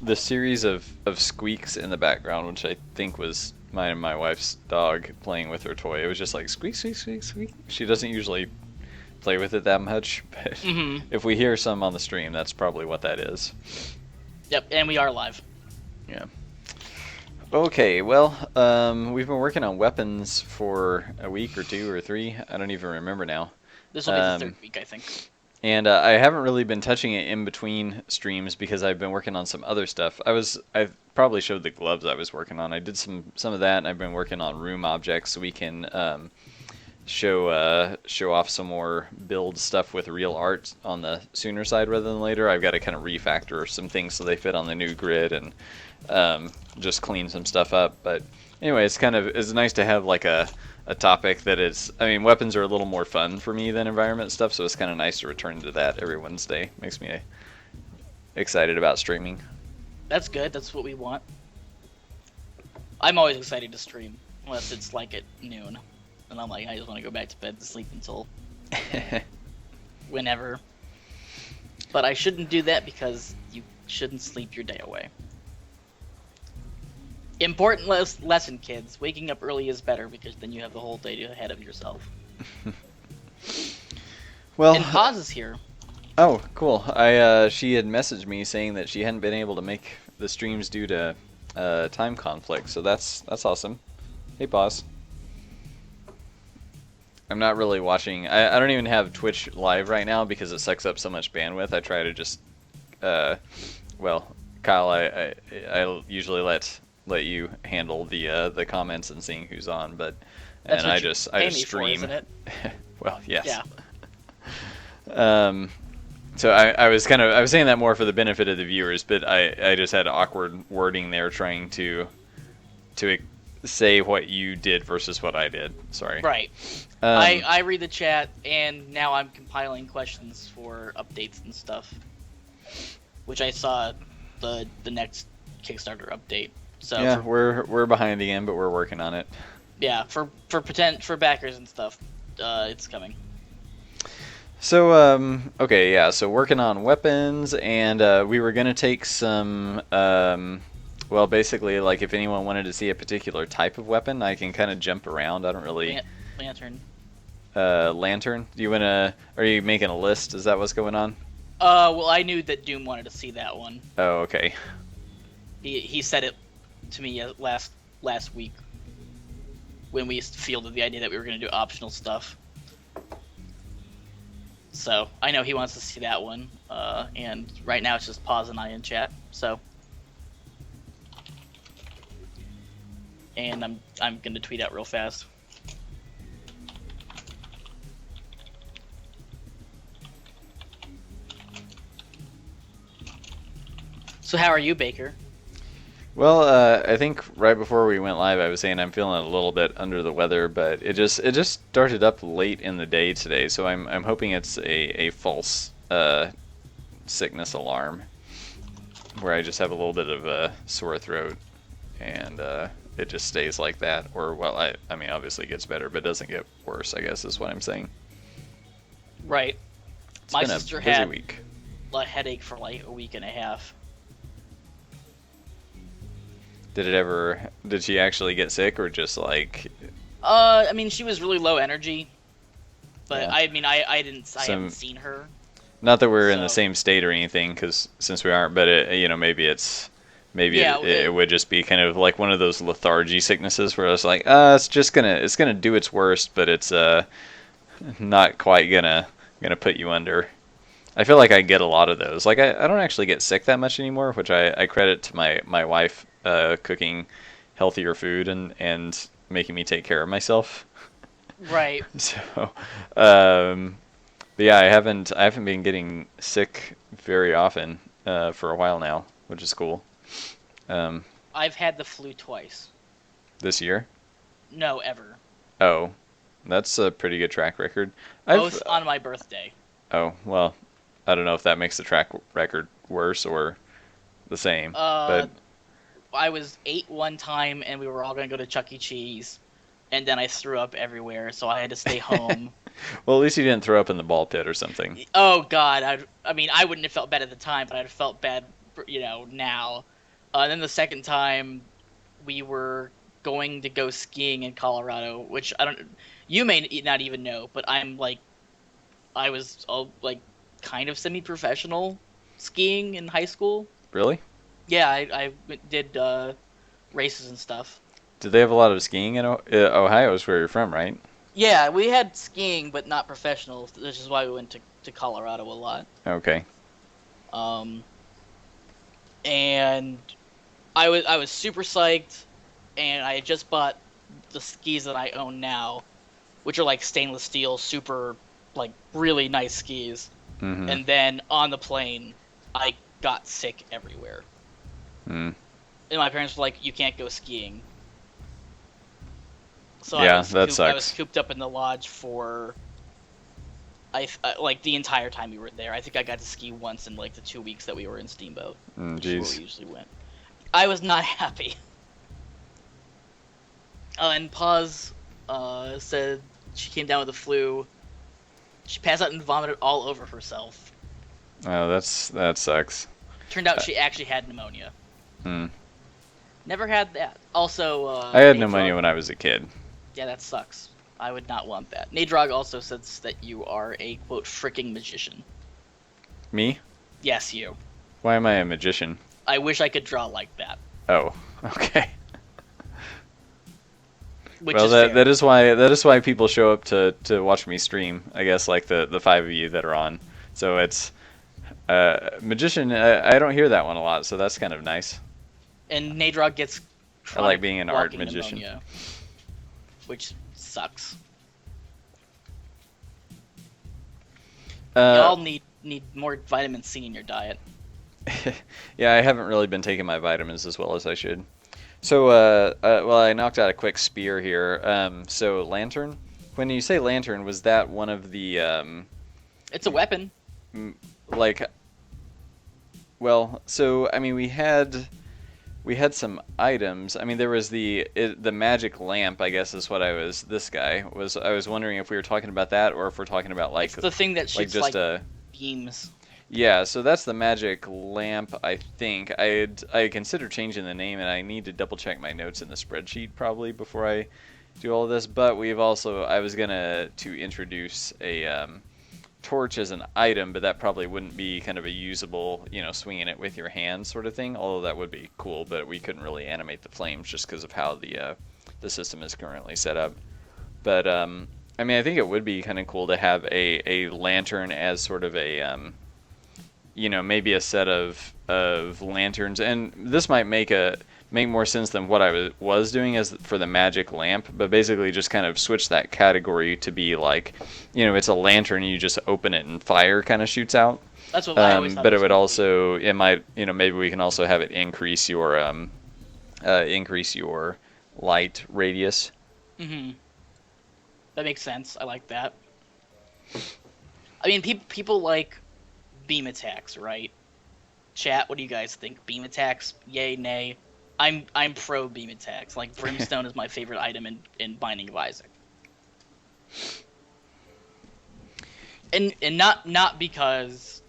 the series of squeaks in the background, which I think was mine and my wife's dog playing with her toy. It was just like squeak, squeak, squeak, squeak. She doesn't usually play with it that much, but Mm-hmm. if we hear some on the stream, that's probably what that is. Yep, and we are live. Yeah. Okay, well, we've been working on weapons for a week or two or three. I don't even remember now. This will be the third week, I think. And I haven't really been touching it in between streams because I've been working on some other stuff. I probably showed the gloves I was working on. I did some of that, and I've been working on room objects so we can show off some more build stuff with real art on the sooner side rather than later. I've got to kind of refactor some things so they fit on the new grid and just clean some stuff up. But anyway, it's nice to have like a topic that is, I mean, weapons are a little more fun for me than environment stuff, so it's kind of nice to return to that every Wednesday. Makes me excited about streaming. That's good. That's what we want. I'm always excited to stream, unless it's like at noon. And I'm like, I just want to go back to bed and sleep until whenever. But I shouldn't do that because you shouldn't sleep your day away. Important lesson, kids. Waking up early is better because then you have the whole day ahead of yourself. Well, and Paz is here. Oh, cool. She had messaged me saying that she hadn't been able to make the streams due to time conflict, so that's awesome. Hey, Paz. I'm not really watching. I don't even have Twitch live right now because it sucks up so much bandwidth. I try to just, well, Kyle, I usually let you handle the comments and seeing who's on, but That's and what I you just pay me stream. for, isn't it? Well, yes. Yeah. So I was saying that more for the benefit of the viewers, but I just had awkward wording there trying to say what you did versus what I did. Sorry. Right. I read the chat, and now I'm compiling questions for updates and stuff, which I saw the next Kickstarter update. So yeah, we're behind again, but we're working on it. Yeah, for backers and stuff, it's coming. So okay, yeah. So working on weapons, and we were gonna take some. Well, basically, like if anyone wanted to see a particular type of weapon, I can kind of jump around. I don't really. Lantern. Lantern. Do you wanna? Are you making a list? Is that what's going on? Well, I knew that Doom wanted to see that one. Oh, okay. He said it to me last week when we fielded the idea that we were going to do optional stuff. So I know he wants to see that one, and right now it's just Paz and I in chat. So, and I'm going to tweet out real fast. So how are you, Baker? Well, I think right before we went live, I was saying I'm feeling a little bit under the weather, but it just started up late in the day today, so I'm hoping it's a false sickness alarm, where I just have a little bit of a sore throat, and it just stays like that, or well, I mean obviously it gets better, but it doesn't get worse, I guess is what I'm saying. Right. It's My been sister a busy had week. a headache for like a week and a half. Did she actually get sick, or just like? I mean, she was really low energy, but Yeah. I mean, I haven't seen her. Not that we're in the So- same state or anything, because since we aren't, but maybe it would just be kind of like one of those lethargy sicknesses where it's like, it's gonna do its worst, but it's not quite gonna put you under. I feel like I get a lot of those. Like I don't actually get sick that much anymore, which I credit to my wife cooking healthier food and making me take care of myself. Right. So, but yeah, I haven't been getting sick very often for a while now, which is cool. I've had the flu twice. This year? No, ever. Oh, that's a pretty good track record. Both on my birthday. Oh, well, I don't know if that makes the track record worse or the same. But I was 8 one time, and we were all going to go to Chuck E. Cheese, and then I threw up everywhere, so I had to stay home. well, at least you didn't throw up in the ball pit or something. Oh, God. I mean, I wouldn't have felt bad at the time, but I'd have felt bad now. And then the second time, we were going to go skiing in Colorado, which you may not even know, but I was kind of semi-professional skiing in high school. Really? Yeah, I did races and stuff. Did they have a lot of skiing in Ohio? Is where you're from, right? Yeah, we had skiing, but not professional, which is why we went to Colorado a lot. Okay. And I was super psyched, and I had just bought the skis that I own now, which are like stainless steel, super really nice skis. Mm-hmm. And then on the plane, I got sick everywhere. Mm. And my parents were like, "You can't go skiing." So yeah, that sucks. I was cooped up in the lodge for the entire time we were there. I think I got to ski once in the 2 weeks that we were in Steamboat. Which is where we usually went. I was not happy. And Paz said she came down with the flu. She passed out and vomited all over herself. Oh, that sucks. Turned out she actually had pneumonia. Never had that. Also, I had pneumonia when I was a kid. Yeah, that sucks. I would not want that. Nadrog also says that you are a, quote, freaking magician. Me? Yes, you. Why am I a magician? I wish I could draw like that. Oh, okay. Well, that is why people show up to watch me stream. I guess the 5 of you that are on. So it's magician. I don't hear that one a lot, so that's kind of nice. And Nadrog gets. I like being an art magician, pneumonia, which sucks. Y'all need more vitamin C in your diet. Yeah, I haven't really been taking my vitamins as well as I should. So, I knocked out a quick spear here. So, lantern? When you say lantern, was that one of the... It's a weapon. So, I mean, we had some items. I mean, there was the magic lamp, I guess is what I was wondering if we were talking about that or if we're talking about it's the thing that shoots beams. Yeah, so that's the magic lamp, I think. I consider changing the name, and I need to double check my notes in the spreadsheet probably before I do all of this. But I was gonna introduce a torch as an item, but that probably wouldn't be kind of a usable, swinging it with your hand sort of thing. Although that would be cool, but we couldn't really animate the flames just because of how the system is currently set up. But I mean, I think it would be kind of cool to have a lantern as sort of a maybe a set of lanterns, and this might make more sense than what I was doing as for the magic lamp, but basically just kind of switch that category to be it's a lantern, you just open it and fire kind of shoots out. That's what I always thought. But it might maybe we can also have it increase your light radius. Mm-hmm. That makes sense. I like that. I mean, people like beam attacks, right? Chat, what do you guys think? Beam attacks, yay, nay? I'm pro beam attacks. Brimstone is my favorite item in Binding of Isaac. And not because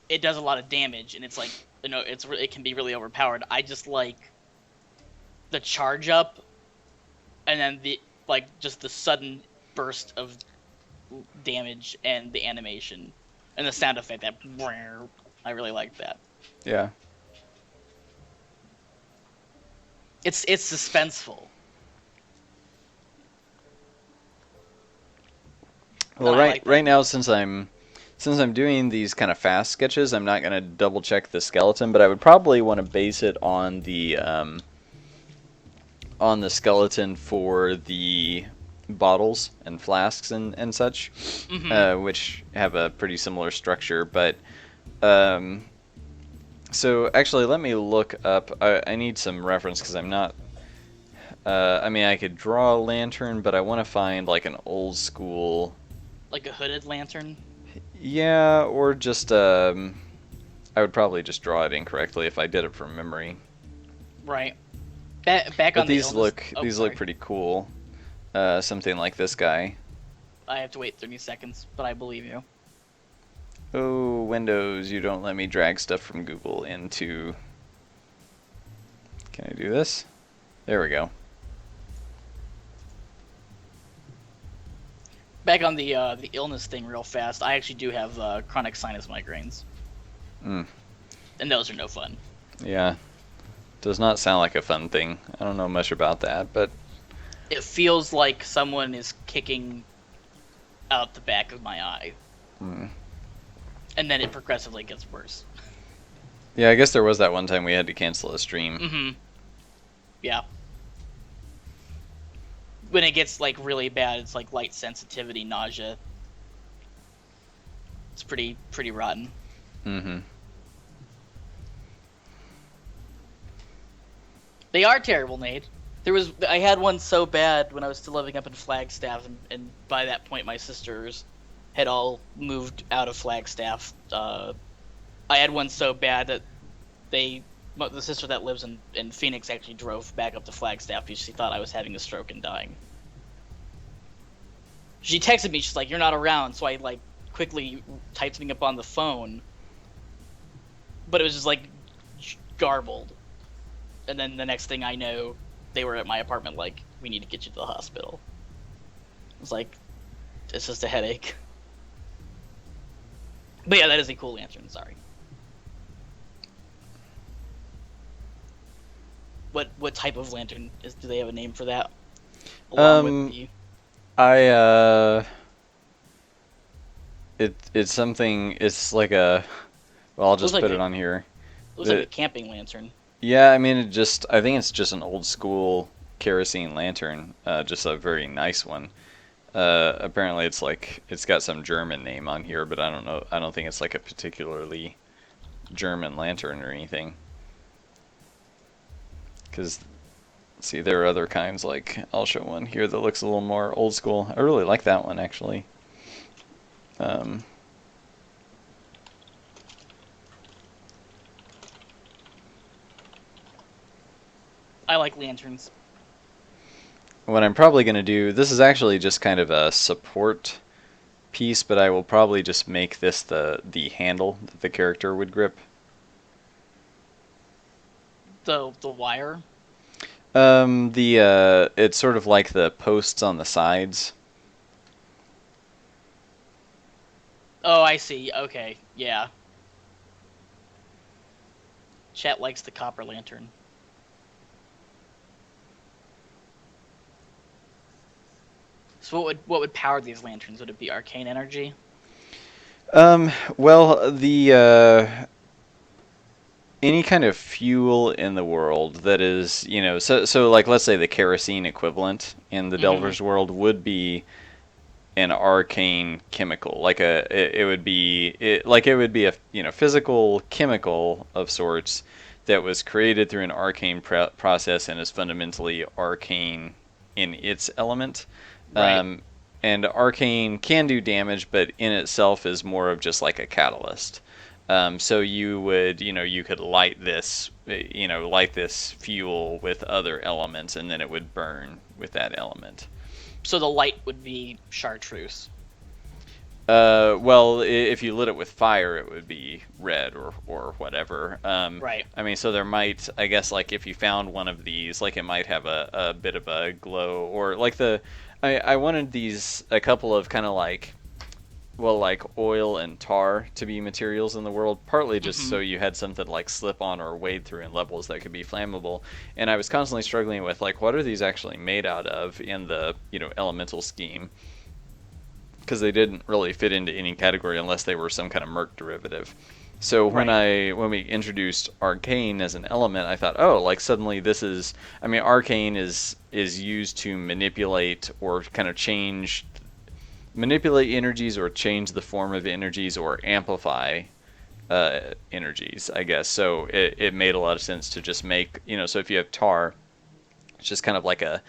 it does a lot of damage and it can be really overpowered. I just like the charge up and then just the sudden burst of damage and the animation and the sound effect that I really like that. Yeah. It's suspenseful. Well, right now since I'm doing these kind of fast sketches, I'm not going to double check the skeleton, but I would probably want to base it on the skeleton for the bottles and flasks and such, mm-hmm. Which have a pretty similar structure. But so actually, let me look up. I need some reference because I'm not. I mean, I could draw a lantern, but I want to find an old school. Like a hooded lantern. Yeah, or just I would probably just draw it incorrectly if I did it from memory. Right. Back on these look pretty cool. Something like this guy. I have to wait 30 seconds, but I believe you. Oh, Windows, you don't let me drag stuff from Google into... Can I do this? There we go. Back on the illness thing real fast, I actually do have chronic sinus migraines. Mm. And those are no fun. Yeah. Does not sound like a fun thing. I don't know much about that, but... It feels like someone is kicking out the back of my eye. Mm. And then it progressively gets worse. Yeah, I guess there was that one time we had to cancel a stream. Mm-hmm. Yeah. When it gets, like, really bad, it's like light sensitivity, nausea. It's pretty rotten. Mm-hmm. They are terrible, Nate. I had one so bad when I was still living up in Flagstaff, and by that point my sisters had all moved out of Flagstaff. I had one so bad that the sister that lives in Phoenix actually drove back up to Flagstaff because she thought I was having a stroke and dying. She texted me, she's like, "You're not around," so I, like, quickly typed something up on the phone, but it was just, like, garbled. And then the next thing I know, they were at my apartment like, "We need to get you to the hospital." I was like, "It's just a headache." But yeah, that is a cool lantern, sorry. What type of lantern do they have a name for that? Along with it's something, it's like a, well, I'll just put it on here. It looks like a camping lantern. Yeah, I mean, I think it's just an old school kerosene lantern, just a very nice one. Apparently it's got some German name on here, but I don't know, I don't think it's like a particularly German lantern or anything. Because, see, there are other kinds, like, I'll show one here that looks a little more old school. I really like that one, actually. I like lanterns. What I'm probably going to do, this is actually just kind of a support piece, but I will probably just make this the handle that the character would grip. The wire? It's sort of like the posts on the sides. Oh, I see. Okay, yeah. Chat likes the copper lantern. So what would power these lanterns? Would it be arcane energy? Well, any kind of fuel in the world that is, so like, let's say the kerosene equivalent in the Delver's world would be an arcane chemical, like it would be a physical chemical of sorts that was created through an arcane process and is fundamentally arcane in its element. Right. And arcane can do damage, but in itself is more of just like a catalyst. So you could light this fuel with other elements, and then it would burn with that element. So the light would be chartreuse. Well, if you lit it with fire, it would be red or whatever. Right. I mean, so there might, I guess, like if you found one of these, like it might have a bit of a glow, or like I wanted a couple of kind of like oil and tar to be materials in the world, partly just so you had something like slip on or wade through in levels that could be flammable. And I was constantly struggling with, like, what are these actually made out of in the elemental scheme, because they didn't really fit into any category unless they were some kind of merc derivative. So when we introduced arcane as an element, I thought, oh, like suddenly this is, I mean, arcane is used to manipulate or kind of manipulate energies or change the form of energies or amplify energies, I guess. So it made a lot of sense to just make, so if you have tar, it's just kind of like a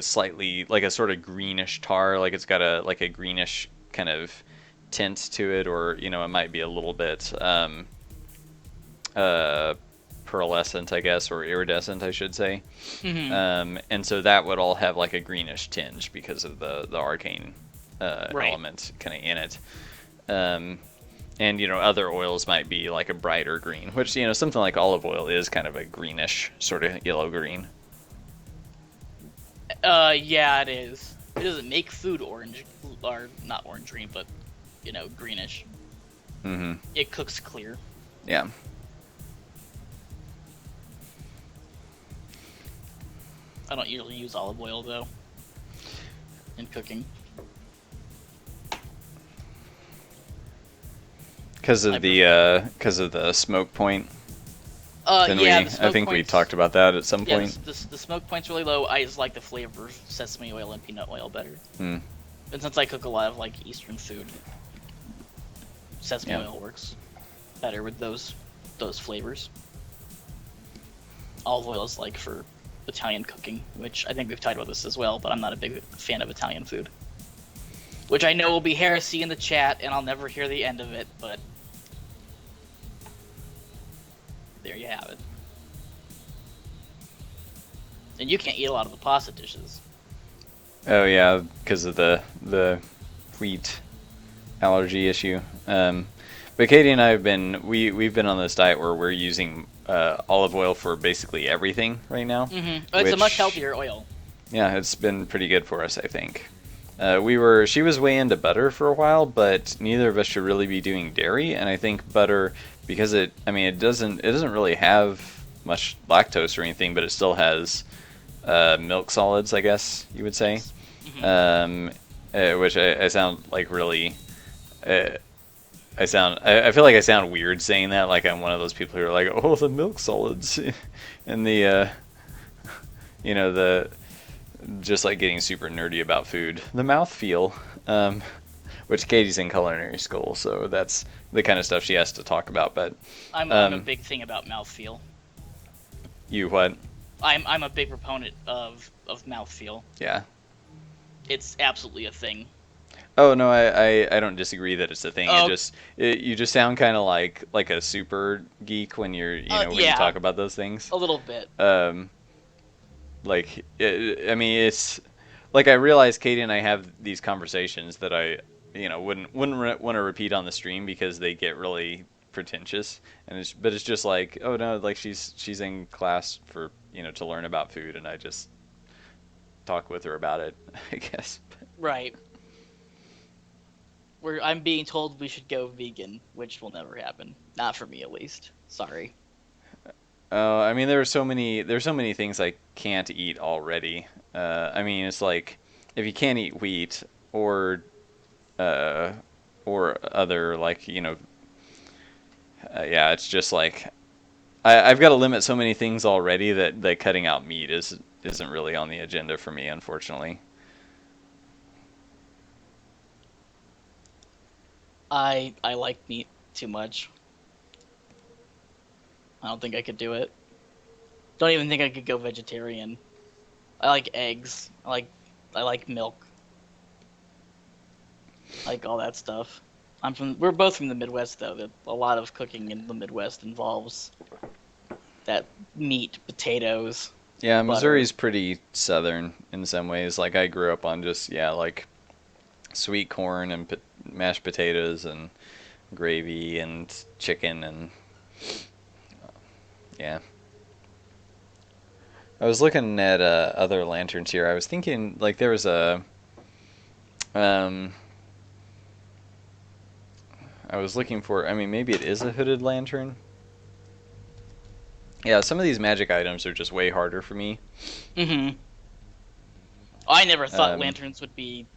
slightly, like a sort of greenish tar, like it's got a greenish kind of tint to it, or it might be a little bit pearlescent, I guess, or iridescent, I should say. And so that would all have like a greenish tinge because of the arcane element kind of in it. And other oils might be like a brighter green, which something like olive oil is kind of a greenish sort of yellow green. Yeah, it is. It doesn't make food orange, or not orange green, but greenish. Mm-hmm. It cooks clear. Yeah. I don't usually use olive oil though in cooking. Because of the smoke point. Yeah, I think we talked about that at some point. The smoke point's really low. I just like the flavor of sesame oil and peanut oil better. Mm. And since I cook a lot of like Eastern food, sesame oil works better with those flavors. Olive oil is like for Italian cooking, which I think we've talked about this as well, but I'm not a big fan of Italian food. Which I know will be heresy in the chat, and I'll never hear the end of it, but there you have it. And you can't eat a lot of the pasta dishes. Oh yeah, because of the wheat allergy issue. But Katie and I we've been on this diet where we're using olive oil for basically everything right now. Mm-hmm. Oh, it's a much healthier oil. Yeah, it's been pretty good for us, I think. She was way into butter for a while, but neither of us should really be doing dairy. And I think butter, because it doesn't really have much lactose or anything, but it still has milk solids, I guess you would say. Mm-hmm. Which I sound like really. I feel like I sound weird saying that, like I'm one of those people who are like, oh, the milk solids, and the just like getting super nerdy about food. The mouthfeel, which Katie's in culinary school, so that's the kind of stuff she has to talk about. But I'm a big thing about mouthfeel. You what? I'm a big proponent of mouthfeel. Yeah. It's absolutely a thing. Oh no, I don't disagree that it's a thing. You just sound kind of like a super geek when when you talk about those things. A little bit. It's like I realize Katie and I have these conversations that I wouldn't want to repeat on the stream because they get really pretentious, but it's just like, oh no, like she's in class for to learn about food, and I just talk with her about it, I guess. Right. I'm being told we should go vegan, which will never happen. Not for me, at least. Sorry. There's so many things I can't eat already. It's like if you can't eat wheat or other it's just like I've got to limit so many things already that cutting out meat isn't really on the agenda for me, unfortunately. I like meat too much. I don't think I could do it. Don't even think I could go vegetarian. I like eggs. I like milk. I like all that stuff. We're both from the Midwest though. A lot of cooking in the Midwest involves that meat, potatoes. Yeah, Missouri's pretty southern in some ways. Like I grew up on just like sweet corn and mashed potatoes and gravy and chicken and yeah. I was looking at other lanterns here. I was thinking like there was I was looking for, maybe it is a hooded lantern. Yeah, some of these magic items are just way harder for me. Mm-hmm. I never thought lanterns would be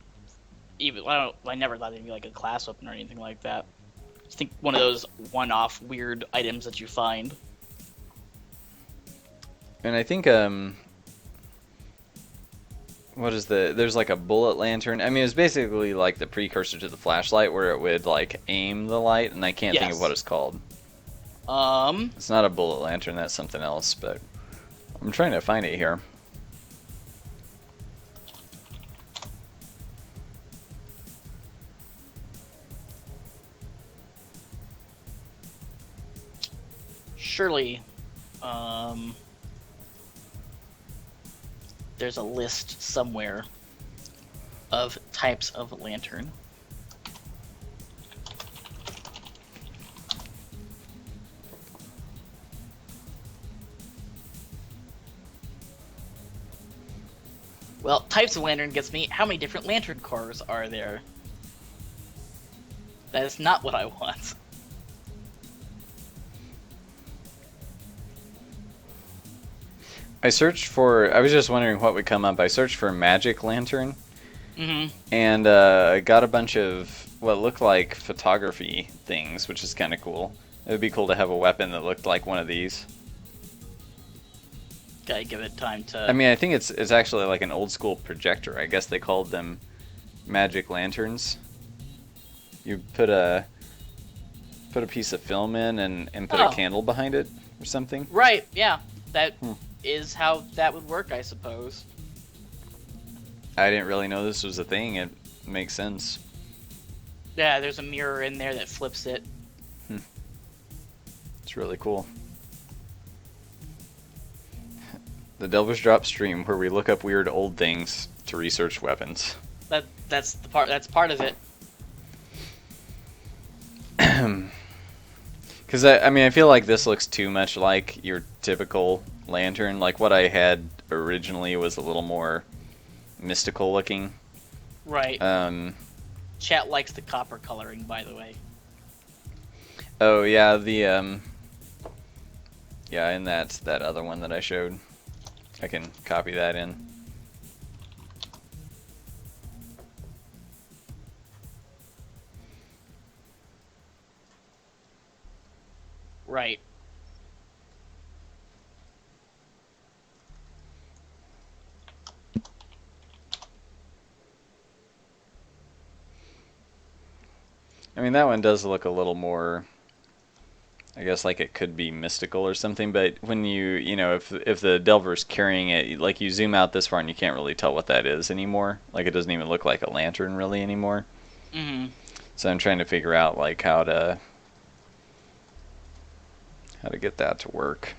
I never thought it'd be like a class weapon or anything like that. I think one of those one-off weird items that you find. And I think there's like a bullet lantern. It's basically like the precursor to the flashlight where it would like aim the light, and I can't think of what it's called. It's not a bullet lantern, that's something else, but I'm trying to find it here. Surely, there's a list somewhere of types of lantern. Well, types of lantern gets me. How many different lantern cores are there? That is not what I want. I was just wondering what would come up. I searched for magic lantern. Mm-hmm. And got a bunch of what looked like photography things, which is kind of cool. It would be cool to have a weapon that looked like one of these. Gotta give it time to... I mean, I think it's actually like an old school projector. I guess they called them magic lanterns. You put a piece of film in and put a candle behind it or something. Right, yeah. That is how that would work, I suppose. I didn't really know this was a thing. It makes sense. Yeah, there's a mirror in there that flips it. It's really cool. The Delver's Drop stream, where we look up weird old things to research weapons. That's part of it. Because I feel like this looks too much like your typical lantern. Like what I had originally was a little more mystical looking. Right. Chat likes the copper coloring, by the way. Oh yeah, and that's that other one that I showed. I can copy that in. Right. I mean, that one does look a little more, I guess, like it could be mystical or something, but when if the Delver's carrying it, like you zoom out this far and you can't really tell what that is anymore. Like it doesn't even look like a lantern really anymore. Mm-hmm. So I'm trying to figure out like how to get that to work.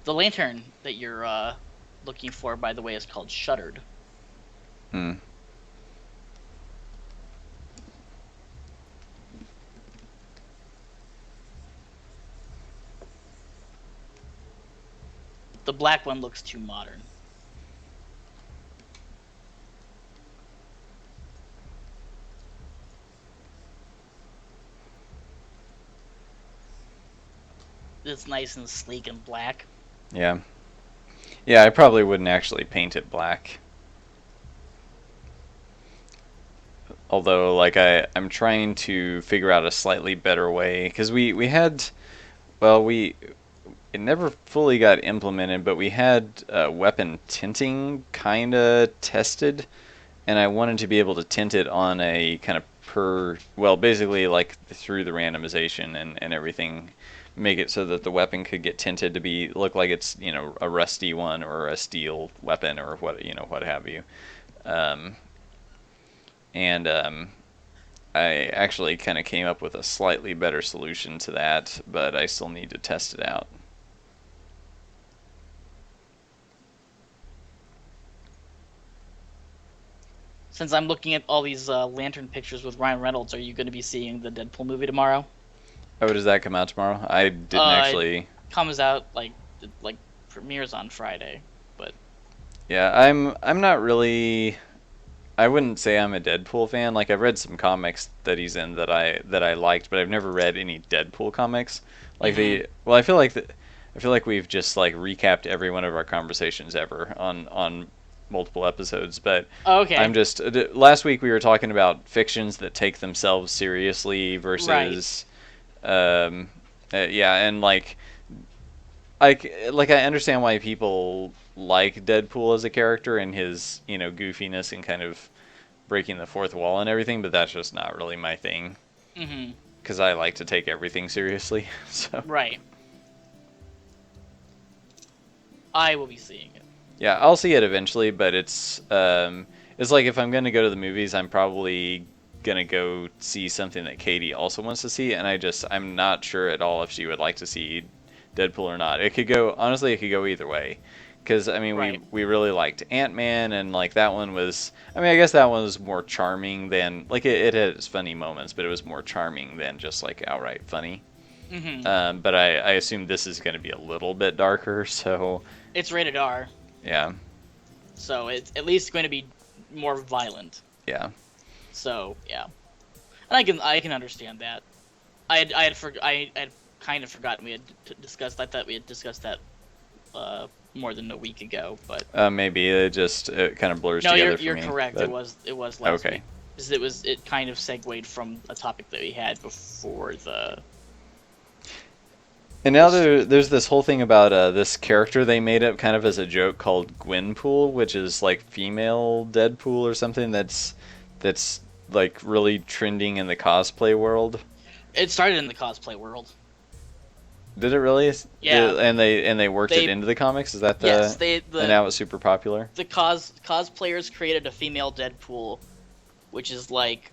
The lantern that you're looking for, by the way, is called Shuttered. Hmm. The black one looks too modern. It's nice and sleek and black. Yeah. Yeah, I probably wouldn't actually paint it black. Although, like, I'm trying to figure out a slightly better way, because we had, well, it never fully got implemented, but we had weapon tinting kind of tested, and I wanted to be able to tint it on a kind of basically like through the randomization and everything, make it so that the weapon could get tinted to look like it's a rusty one or a steel weapon or what have you. I actually kind of came up with a slightly better solution to that, but I still need to test it out. Since I'm looking at all these lantern pictures with Ryan Reynolds, are you going to be seeing the Deadpool movie tomorrow? Oh, does that come out tomorrow? I didn't actually. It comes out like premieres on Friday, but. Yeah, I'm not really. I wouldn't say I'm a Deadpool fan. Like I've read some comics that he's in that I liked, but I've never read any Deadpool comics. Like I feel like we've just like recapped every one of our conversations ever on multiple episodes. But okay. I'm just last week we were talking about fictions that take themselves seriously versus, and like I understand why people like Deadpool as a character and his goofiness and kind of breaking the fourth wall and everything, but that's just not really my thing. Because I like to take everything seriously. So. Right. I will be seeing it. Yeah, I'll see it eventually, but it's like if I'm going to go to the movies, I'm probably going to go see something that Katie also wants to see, and I'm not sure at all if she would like to see Deadpool or not. It could go either way. Because, I mean, right. we really liked Ant-Man, and, like, that one was... I mean, I guess that one was more charming than... Like, it had its funny moments, but it was more charming than just, like, outright funny. But I assume this is going to be a little bit darker, so... It's rated R. Yeah. So it's at least going to be more violent. Yeah. So, yeah. And I can understand that. I had kind of forgotten we had discussed. I thought we had discussed that more than a week ago, but maybe it kind of blurs together for me. No, you're correct. But... It was last okay. week. Because it kind of segued from a topic that we had before the. And now there's this whole thing about this character they made up kind of as a joke called Gwenpool, which is like female Deadpool or something that's like really trending in the cosplay world. It started in the cosplay world. Did it really? Yeah. And they worked it into the comics? Is that the... Yes, and now it's super popular? The cosplayers created a female Deadpool, which is like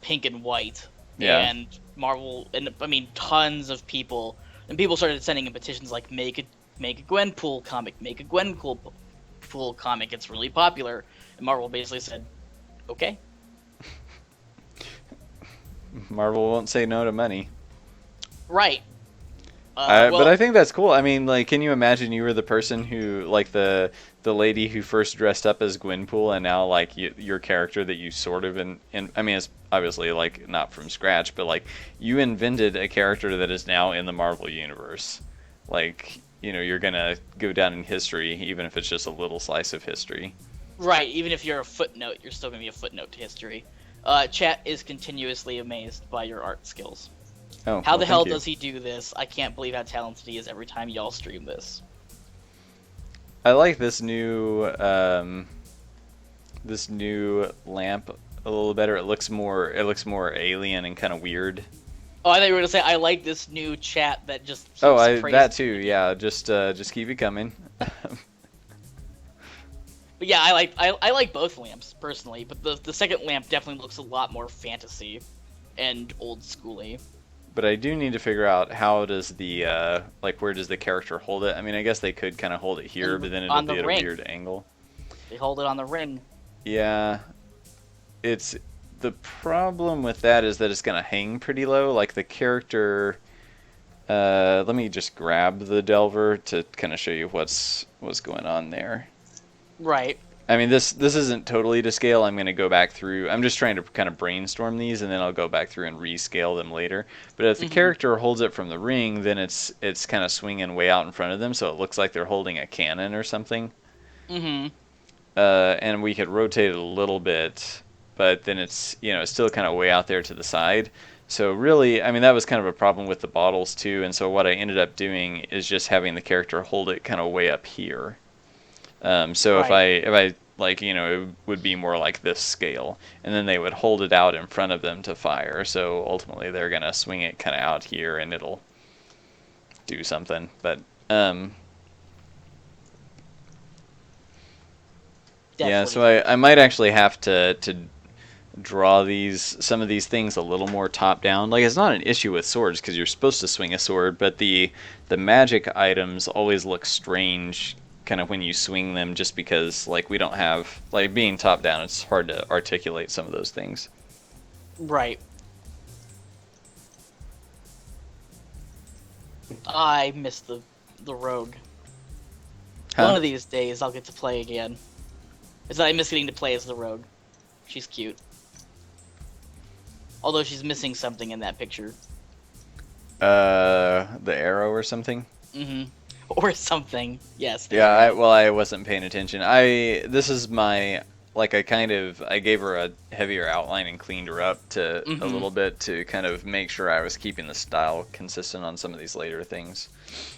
pink and white. Yeah. And Marvel, and I mean, tons of people, and people started sending in petitions like, make a Gwenpool comic, make a Gwenpool comic, it's really popular. And Marvel basically said, okay. Marvel won't say no to money. Right. But I think that's cool. I mean, like, can you imagine you were the person who, like, the lady who first dressed up as Gwenpool, and now, like, your character that you sort of I mean, it's obviously, like, not from scratch, but, like, you invented a character that is now in the Marvel universe. Like, you know, you're gonna go down in history, even if it's just a little slice of history. Right. Even if you're a footnote, you're still gonna be a footnote to history. Chat is continuously amazed by your art skills. Oh, how the hell does he do this? I can't believe how talented he is every time y'all stream this. I like this new lamp a little better. It looks more alien and kind of weird. Oh, I thought you were gonna say I like this new chat that just keeps that too. Yeah, just keep it coming. But yeah, I like both lamps personally, but the second lamp definitely looks a lot more fantasy and old schooly. But I do need to figure out how does the where does the character hold it? I mean, I guess they could kind of hold it here, but then it'll be at a weird angle. They hold it on the ring. Yeah, it's the problem with that is that it's gonna hang pretty low. Like the character. Let me just grab the Delver to kind of show you what's going on there. Right. I mean, this isn't totally to scale. I'm going to go back through. I'm just trying to kind of brainstorm these, and then I'll go back through and rescale them later. But if the character holds it from the ring, then it's kind of swinging way out in front of them, so it looks like they're holding a cannon or something. And we could rotate it a little bit, but then it's still kind of way out there to the side. So really, I mean, that was kind of a problem with the bottles too. And so what I ended up doing is just having the character hold it kind of way up here. So right. if I like, it would be more like this scale, and then they would hold it out in front of them to fire. So ultimately they're going to swing it kind of out here and it'll do something. But, yeah, so I might actually have to draw some of these things a little more top down. Like, it's not an issue with swords because you're supposed to swing a sword, but the magic items always look strange kind of when you swing them, just because like we don't have, like, being top down, it's hard to articulate some of those things. Right. I miss the rogue. Huh? One of these days I'll get to play again. It's that I miss getting to play as the rogue. She's cute. Although she's missing something in that picture. The arrow or something? Or something, yes. Yeah, I wasn't paying attention. This is my, like, I gave her a heavier outline and cleaned her up a little bit to kind of make sure I was keeping the style consistent on some of these later things.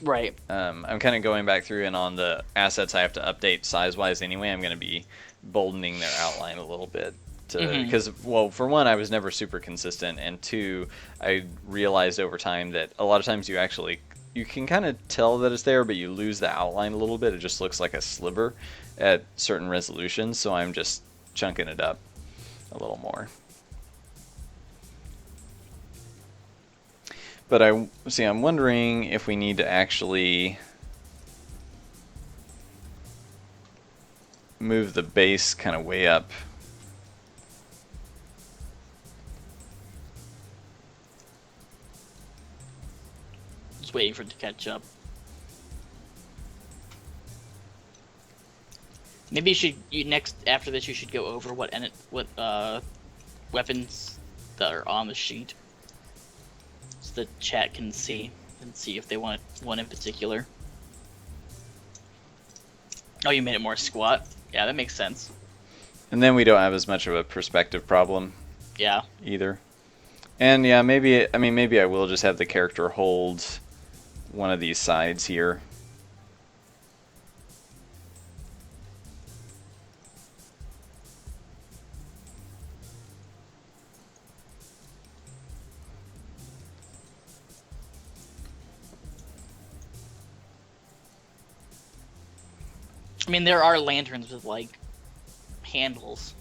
Right. I'm kind of going back through, and on the assets I have to update size-wise anyway, I'm going to be boldening their outline a little bit. Because, well, for one, I was never super consistent, and two, I realized over time that a lot of times you can kind of tell that it's there, but you lose the outline a little bit. It just looks like a sliver at certain resolutions, so I'm just chunking it up a little more. But I'm wondering if we need to actually move the base kind of way up. Just waiting for it to catch up. Maybe after this you should go over what weapons that are on the sheet, so the chat can see if they want one in particular. Oh, you made it more squat. Yeah, that makes sense. And then we don't have as much of a perspective problem. Yeah. Either. And yeah, maybe I will just have the character hold one of these sides here. I mean, there are lanterns with, like, handles.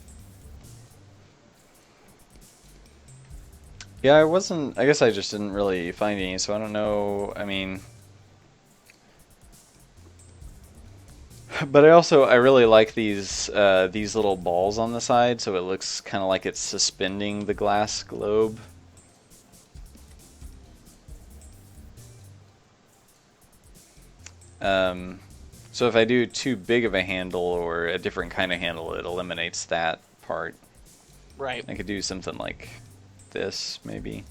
Yeah, I guess I just didn't really find any, so I don't know, I mean... But I really like these little balls on the side, so it looks kind of like it's suspending the glass globe. So if I do too big of a handle or a different kind of handle, it eliminates that part. Right. I could do something like this, maybe.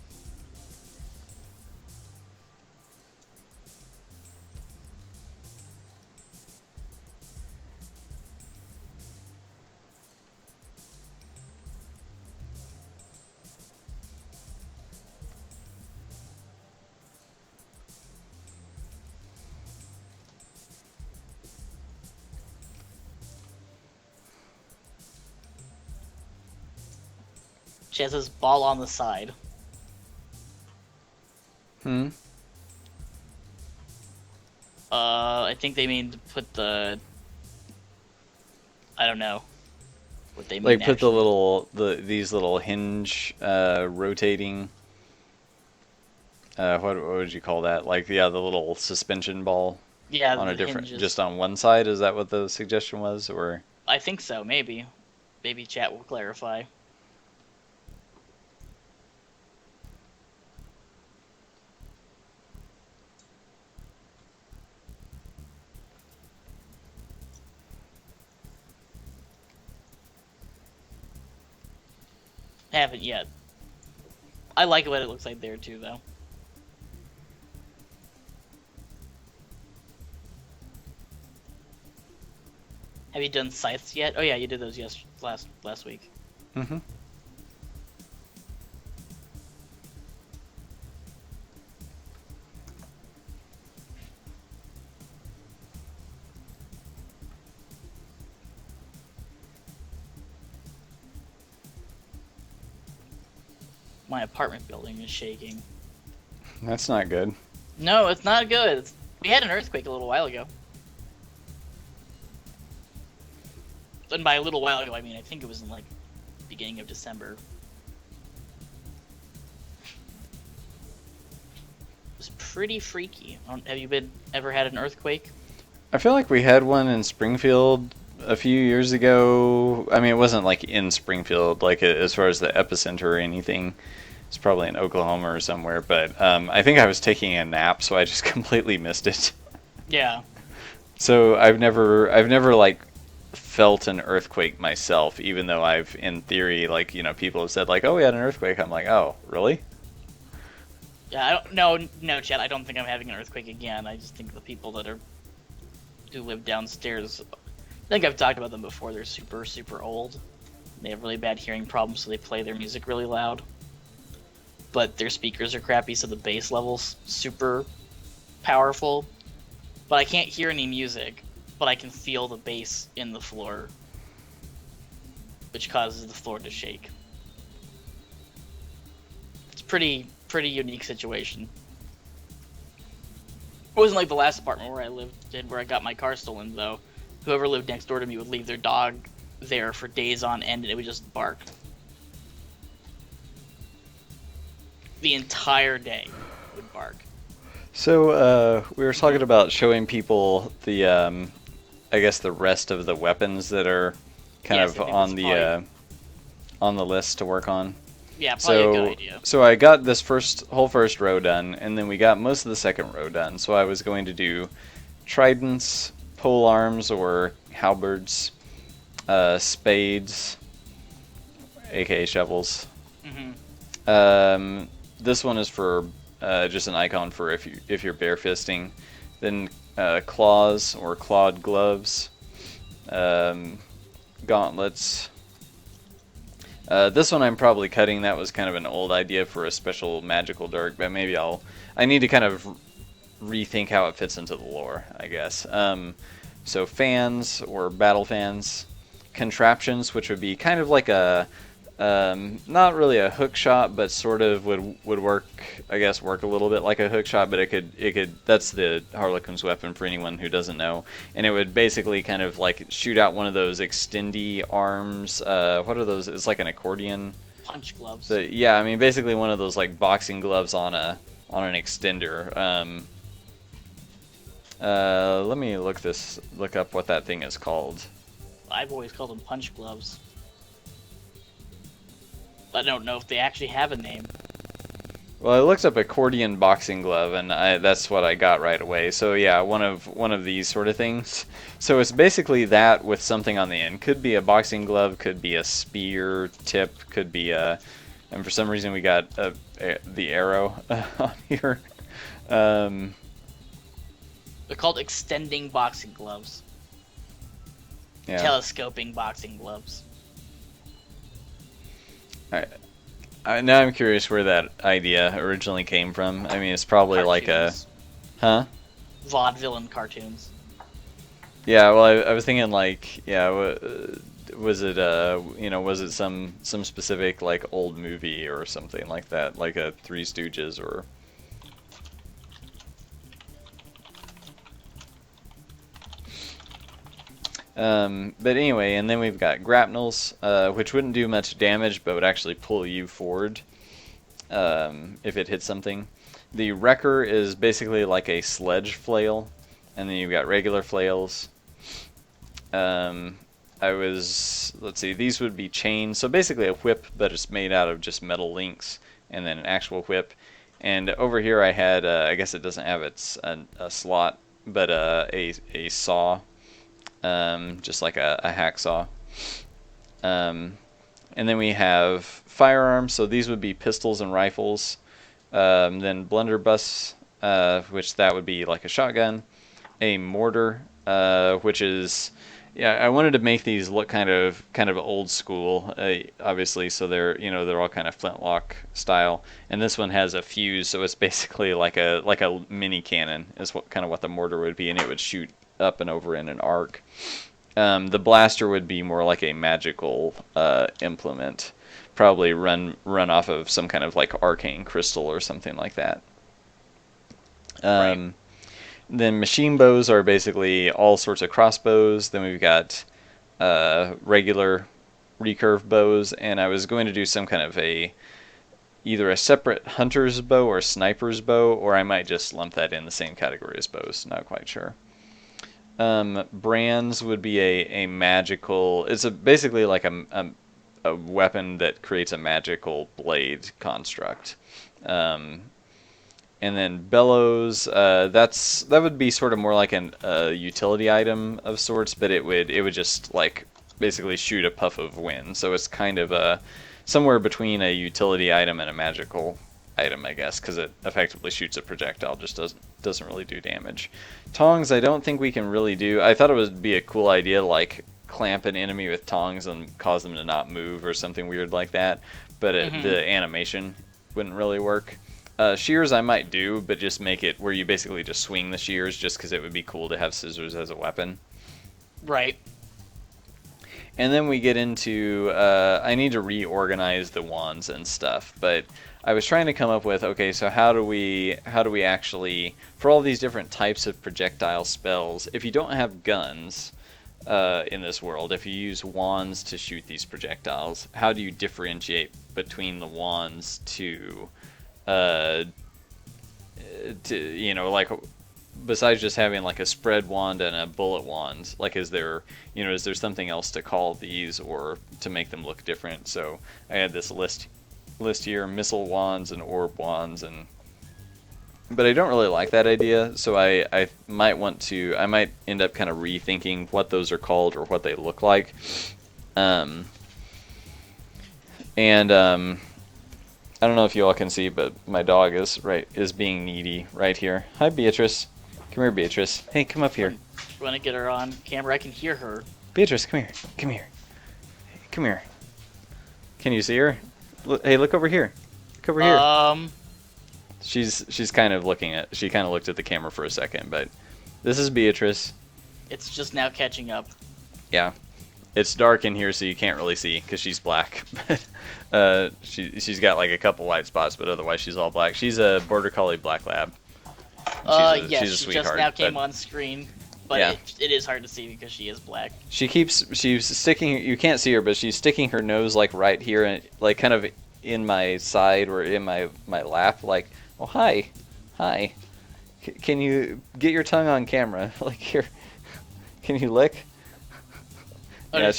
She has this ball on the side. I think they mean to put the... I don't know what they mean. Like put these little hinge rotating... what would you call that? Like, yeah, the little suspension ball. Yeah, on a different, hinges. Just on one side. Is that what the suggestion was, or? I think so. Maybe chat will clarify. Haven't yet. I like what it looks like there too, though. Have you done scythes yet? Oh yeah, you did those last week. Mm-hmm. My apartment building is shaking. That's not good. No, it's not good. We had an earthquake a little while ago. And by a little while ago, I mean, I think it was in, like, beginning of December. It was pretty freaky. Have you ever had an earthquake? I feel like we had one in Springfield a few years ago. I mean, it wasn't, like, in Springfield, like, as far as the epicenter or anything. It's probably in Oklahoma or somewhere, but I think I was taking a nap, so I just completely missed it. Yeah. So I've never like felt an earthquake myself, even though I've, in theory, like, you know, people have said like, oh, we had an earthquake. I'm like, oh, really? Yeah, no, Chad. I don't think I'm having an earthquake again. I just think the people who live downstairs, I think I've talked about them before. They're super, super old. They have really bad hearing problems, so they play their music really loud. But their speakers are crappy, so the bass level's super powerful. But I can't hear any music, but I can feel the bass in the floor, which causes the floor to shake. It's pretty unique situation. It wasn't like the last apartment where I lived in, where I got my car stolen, though. Whoever lived next door to me would leave their dog there for days on end, and it would just bark. The entire day would bark. So we were talking about showing people the, I guess, the rest of the weapons that are kind of on the list to work on. Yeah, probably a good idea. So I got this whole first row done, and then we got most of the second row done. So I was going to do tridents, pole arms or halberds, spades, aka shovels. This one is for just an icon for if you're barefisting. Then claws or clawed gloves, gauntlets. This one I'm probably cutting. That was kind of an old idea for a special magical dirk, but maybe I need to kind of rethink how it fits into the lore, I guess. So fans or battle fans, contraptions, which would be kind of like a not really a hook shot, but sort of would work, I guess, work a little bit like a hook shot, but it could that's the Harlequin's weapon for anyone who doesn't know, and it would basically kind of like shoot out one of those extendy arms. What are those? It's like an accordion. Punch gloves. So, yeah, I mean basically one of those like boxing gloves on an extender. Let me look up what that thing is called. I've always called them punch gloves. I don't know if they actually have a name. Well, I looked up accordion boxing glove, and that's what I got right away. So yeah, one of these sort of things. So it's basically that with something on the end. Could be a boxing glove, could be a spear tip, could be and for some reason we got the arrow on here. They're called extending boxing gloves. Yeah. Telescoping boxing gloves. Now I'm curious where that idea originally came from. I mean, it's probably cartoons. Like a... Huh? Vaudevillain cartoons. Yeah, well, I was thinking like, yeah, was it was it some specific like old movie or something like that, like a Three Stooges or... But anyway, and then we've got grapnels, which wouldn't do much damage, but would actually pull you forward if it hits something. The wrecker is basically like a sledge flail, and then you've got regular flails. Let's see, these would be chains, so basically a whip, but it's made out of just metal links, and then an actual whip. And over here I had, I guess it doesn't have a slot, but a saw. Just like a hacksaw. And then we have firearms, so these would be pistols and rifles. Then blunderbuss, which that would be like a shotgun. A mortar, which is, yeah, I wanted to make these look kind of old school, obviously, so they're all kind of flintlock style. And this one has a fuse, so it's basically like a mini cannon is what the mortar would be, and it would shoot up and over in an arc. The blaster would be more like a magical implement, probably run off of some kind of like arcane crystal or something like that. Right. Then machine bows are basically all sorts of crossbows. Then we've got regular recurve bows, and I was going to do some kind of either a separate hunter's bow or sniper's bow, or I might just lump that in the same category as bows. Not quite sure. Brands would be a magical... It's basically like a weapon that creates a magical blade construct. And then bellows, that would be sort of more like a utility item of sorts, but it would just like basically shoot a puff of wind. So it's kind of somewhere between a utility item and a magical item, I guess, because it effectively shoots a projectile, just doesn't really do damage. Tongs, I don't think we can really do. I thought it would be a cool idea to like clamp an enemy with tongs and cause them to not move or something weird like that, but the animation wouldn't really work. Shears I might do, but just make it where you basically just swing the shears, just because it would be cool to have scissors as a weapon. Right. And then we get into, I need to reorganize the wands and stuff, but I was trying to come up with, okay, so how do we actually, for all these different types of projectile spells, if you don't have guns in this world, if you use wands to shoot these projectiles, how do you differentiate between the wands to like, besides just having like a spread wand and a bullet wand, like is there something else to call these or to make them look different? So I had this list list here: missile wands and orb wands, but I don't really like that idea. So I might end up kind of rethinking what those are called or what they look like. I don't know if you all can see, but my dog is being needy right here. Hi, Beatrice. Come here, Beatrice. Hey, come up here. You want to get her on camera? I can hear her. Beatrice, come here. Come here. Come here. Can you see her? Hey, look over here. Look over here. She's kind of she kind of looked at the camera for a second, but this is Beatrice. It's just now catching up. Yeah. It's dark in here, so you can't really see because she's black. She's got like a couple white spots, but otherwise she's all black. She's a Border Collie Black Lab. Yes, she just now came on screen, but yeah. It is hard to see because she is black. She's sticking. You can't see her, but she's sticking her nose like right here, and like kind of in my side or in my lap. Like, oh hi. Can you get your tongue on camera? Like here, can you lick? Oh, yeah,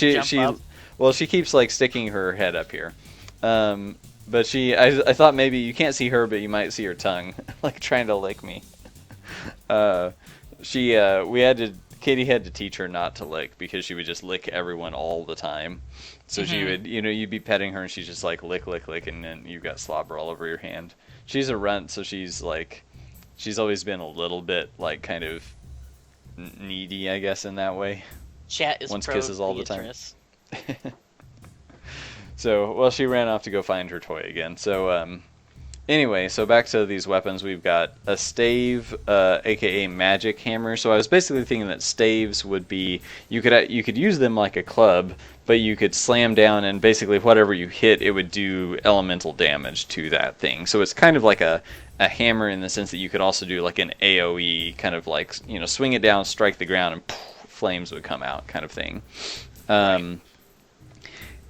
she keeps like sticking her head up here, but I thought maybe you can't see her, but you might see her tongue, like trying to lick me. Katie had to teach her not to lick because she would just lick everyone all the time. So she would, you'd be petting her and she's just like lick, and then you got slobber all over your hand. She's a runt, so she's always been a little bit like kind of needy, I guess, in that way. Chat is wants pro kisses all Beatrice. The time. So, well, she ran off to go find her toy again. So, anyway, so back to these weapons. We've got a stave, aka magic hammer. So I was basically thinking that staves would be you could use them like a club, but you could slam down and basically whatever you hit, it would do elemental damage to that thing. So it's kind of like a hammer in the sense that you could also do like an AoE kind of like swing it down, strike the ground, and flames would come out kind of thing. Right.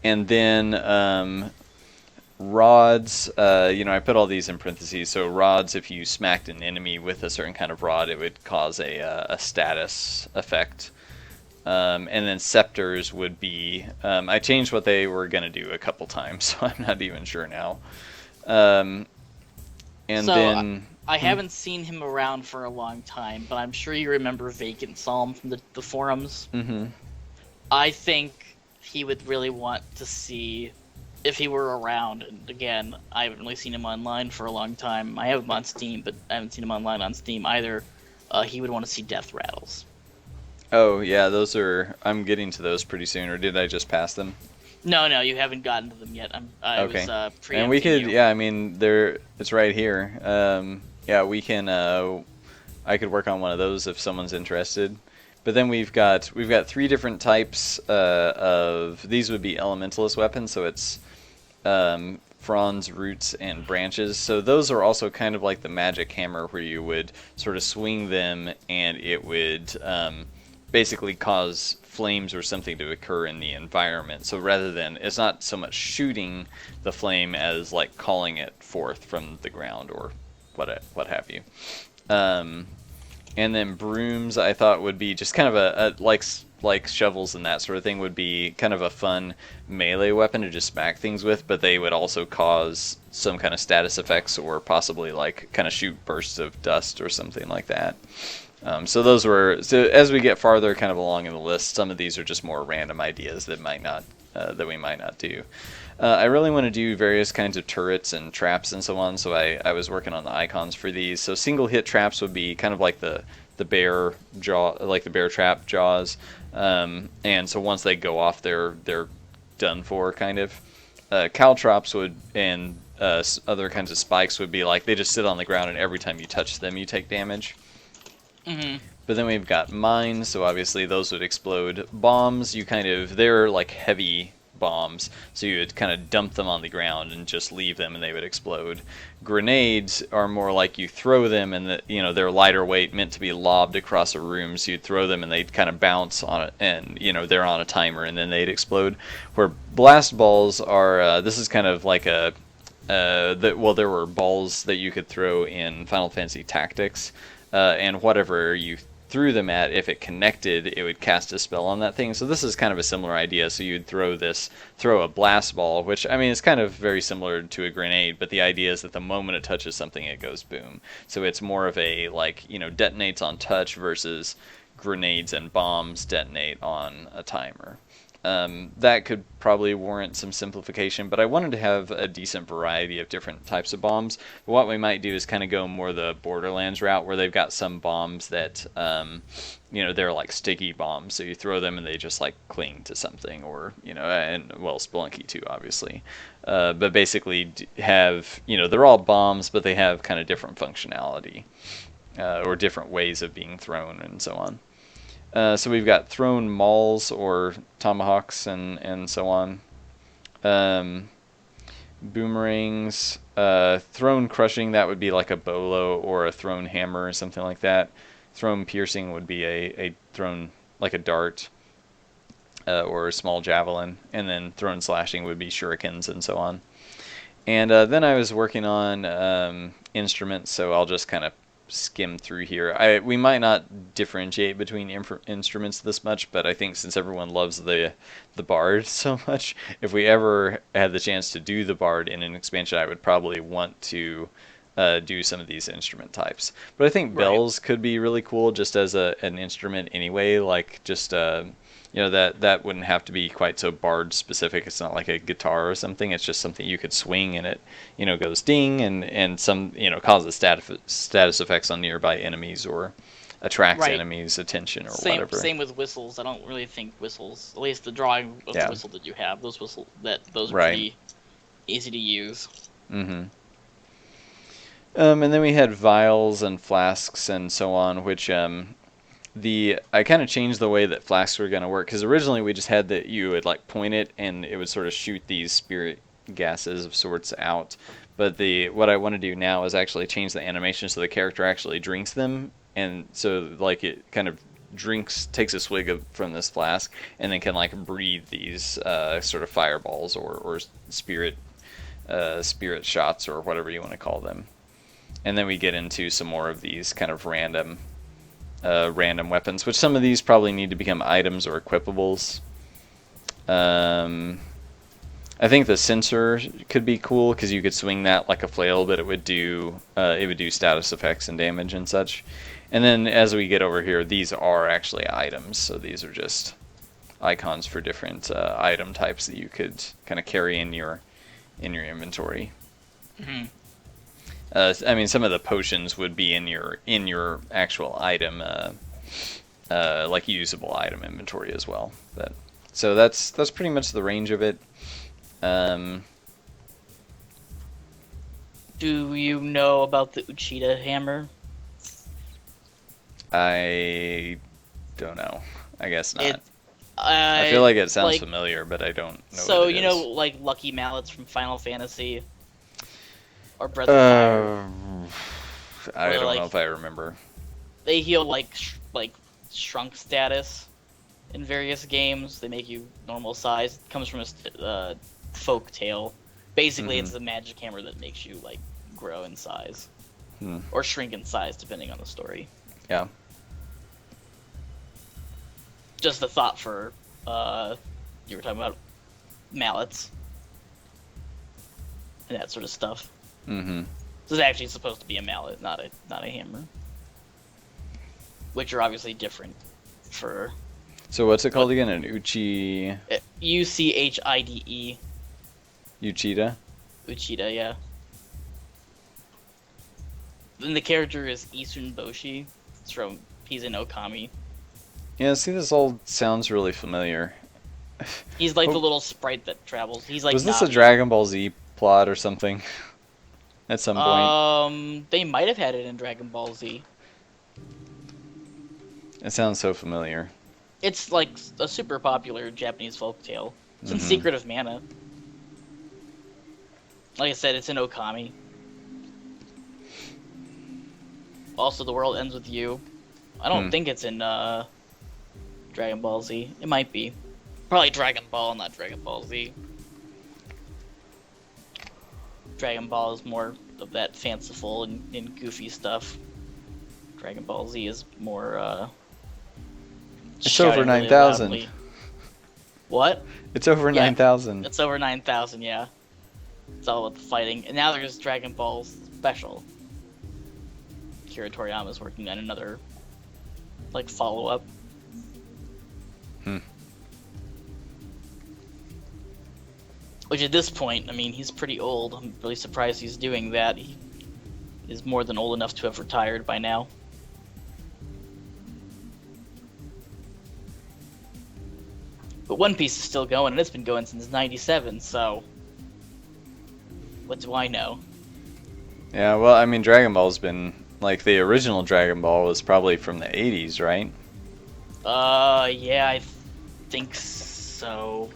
And then rods, I put all these in parentheses. So rods, if you smacked an enemy with a certain kind of rod, it would cause a status effect. And then scepters would be, I changed what they were going to do a couple times, so I'm not even sure now. I haven't seen him around for a long time, but I'm sure you remember Vacant Psalm from the forums. Mm-hmm. I think he would really want to see if he were around. And again, I haven't really seen him online for a long time. I have him on Steam, but I haven't seen him online on Steam either. He would want to see Death Rattles. Oh, yeah, I'm getting to those pretty soon, or did I just pass them? No, you haven't gotten to them yet. I okay. was preempting and we could, you. It's right here. We can. I could work on one of those if someone's interested. But then we've got 3 different types of these would be elementalist weapons. So it's fronds, roots, and branches. So those are also kind of like the magic hammer, where you would sort of swing them, and it would basically cause flames or something to occur in the environment. So rather than, it's not so much shooting the flame as like calling it forth from the ground or what have you. And then brooms, I thought would be just kind of a like shovels and that sort of thing, would be kind of a fun melee weapon to just smack things with, but they would also cause some kind of status effects or possibly like kind of shoot bursts of dust or something like that. So as we get farther kind of along in the list, some of these are just more random ideas that we might not do. I really want to do various kinds of turrets and traps and so on, so I was working on the icons for these. So single hit traps would be kind of like the bear jaw, like the bear trap jaws, and so once they go off, they're done for kind of. Caltrops would and other kinds of spikes would be like they just sit on the ground, and every time you touch them, you take damage. Mm-hmm. But then we've got mines, so obviously those would explode. Bombs, they're like heavy bombs, so you would kind of dump them on the ground and just leave them, and they would explode. Grenades are more like you throw them, and they're lighter weight, meant to be lobbed across a room. So you'd throw them, and they'd kind of bounce on it, and they're on a timer, and then they'd explode. Where blast balls are, this is kind of like there were balls that you could throw in Final Fantasy Tactics. And whatever you threw them at, if it connected, it would cast a spell on that thing. So this is kind of a similar idea. So you'd throw a blast ball, which, I mean, is kind of very similar to a grenade, but the idea is that the moment it touches something, it goes boom. So it's more of a, like, detonates on touch versus grenades and bombs detonate on a timer. That could probably warrant some simplification, but I wanted to have a decent variety of different types of bombs. But what we might do is kind of go more the Borderlands route, where they've got some bombs that, they're like sticky bombs. So you throw them and they just like cling to something, or, and well, Spelunky too, obviously. But basically have, they're all bombs, but they have kind of different functionality, or different ways of being thrown and so on. So we've got thrown mauls or tomahawks and so on. Boomerangs, thrown crushing, that would be like a bolo or a thrown hammer or something like that. Thrown piercing would be a thrown like a dart, or a small javelin. And then thrown slashing would be shurikens and so on. And then I was working on instruments, so I'll just kind of skim through here. We might not differentiate between instruments this much, but I think since everyone loves the bard so much, if we ever had the chance to do the bard in an expansion, I would probably want to do some of these instrument types. But I think bells could be really cool just as an instrument anyway, like just that wouldn't have to be quite so bard specific. It's not like a guitar or something. It's just something you could swing and it, goes ding and some, causes status effects on nearby enemies or attracts enemies' attention or whatever. Same with whistles. I don't really think whistles, at least the drawing of the whistle that you have, those are pretty easy to use. Mm-hmm. And then we had vials and flasks and so on, which I kind of changed the way that flasks were going to work, because originally we just had that you would like point it and it would sort of shoot these spirit gases of sorts out. But what I want to do now is actually change the animation so the character actually drinks them, and so like it kind of takes a swig from this flask and then can like breathe these sort of fireballs or spirit shots or whatever you want to call them. And then we get into some more of these kind of random weapons, which some of these probably need to become items or equipables. I think the sensor could be cool because you could swing that like a flail, but it would do status effects and damage and such. And then as we get over here, these are actually items, so these are just icons for different item types that you could kind of carry in your inventory. Mm-hmm. I mean, some of the potions would be in your actual item, like usable item inventory as well. So that's pretty much the range of it. Do you know about the Uchida hammer? I don't know. I guess not. I feel like it sounds familiar, but I don't know. So what it is. like Lucky Mallets from Final Fantasy. Or Breath of Fire. I don't know if I remember. They heal like shrunk status in various games. They make you normal size. It comes from a folk tale. Basically, it's a magic hammer that makes you like grow in size or shrink in size, depending on the story. Yeah. Just a thought for you were talking about mallets and that sort of stuff. Mm-hmm. This is actually supposed to be a mallet, not a hammer. Which are obviously different for... So what's it called again? An Uchi... Uchide. Uchida? Uchida, yeah. Then the character is Isun Boshi. He's in Okami. Yeah, see, this all sounds really familiar. He's like the little sprite that travels. He's like... Was this a Dragon Ball Z plot or something? At some point. They might have had it in Dragon Ball Z. It sounds so familiar. It's like a super popular Japanese folktale. It's in Secret of Mana. Like I said, it's in Okami. Also, The World Ends With You. I don't think it's in Dragon Ball Z. It might be. Probably Dragon Ball, not Dragon Ball Z. Dragon Ball is more of that fanciful and goofy stuff. Dragon Ball Z is more It's over 9,000. What? It's over 9,000. It's over 9,000, yeah. It's all about the fighting. And now there's Dragon Ball Special. Akira Toriyama's working on another, like, follow-up. Which at this point, I mean, he's pretty old. I'm really surprised he's doing that. He is more than old enough to have retired by now. But One Piece is still going, and it's been going since '97, so what do I know? Yeah, well, I mean, Dragon Ball's been, like, the original Dragon Ball was probably from the 80s, right? Yeah, I think so.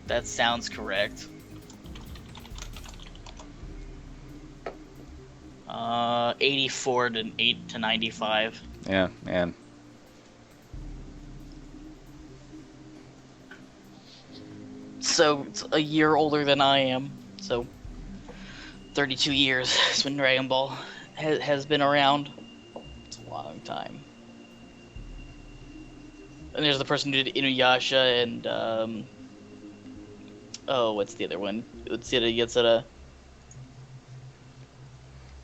That sounds correct. 84 to 95. Yeah, man. So it's a year older than I am. So 32 years is when Dragon Ball has been around. It's a long time. And there's the person who did Inuyasha and what's the other one? Utsura Yatsura.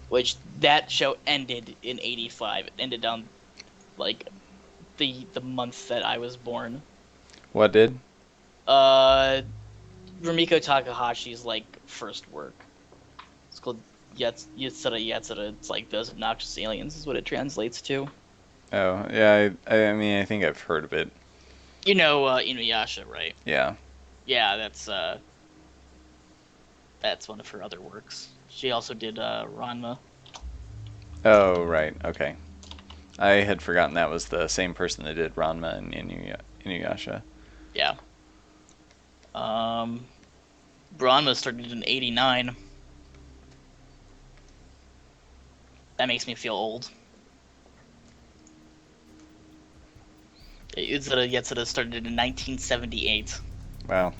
Which that show ended in '85. It ended on like the month that I was born. What did? Rumiko Takahashi's like first work. It's called Yatsura Yatsura. It's like those obnoxious aliens is what it translates to. Oh, yeah, I mean, I think I've heard of it. You know Inuyasha, right? Yeah. Yeah, that's one of her other works. She also did Ranma. Oh, right, okay. I had forgotten that was the same person that did Ranma and Inuyasha. Yeah. Ranma started in '89. That makes me feel old. Utsura Yatsura started in 1978. Wow.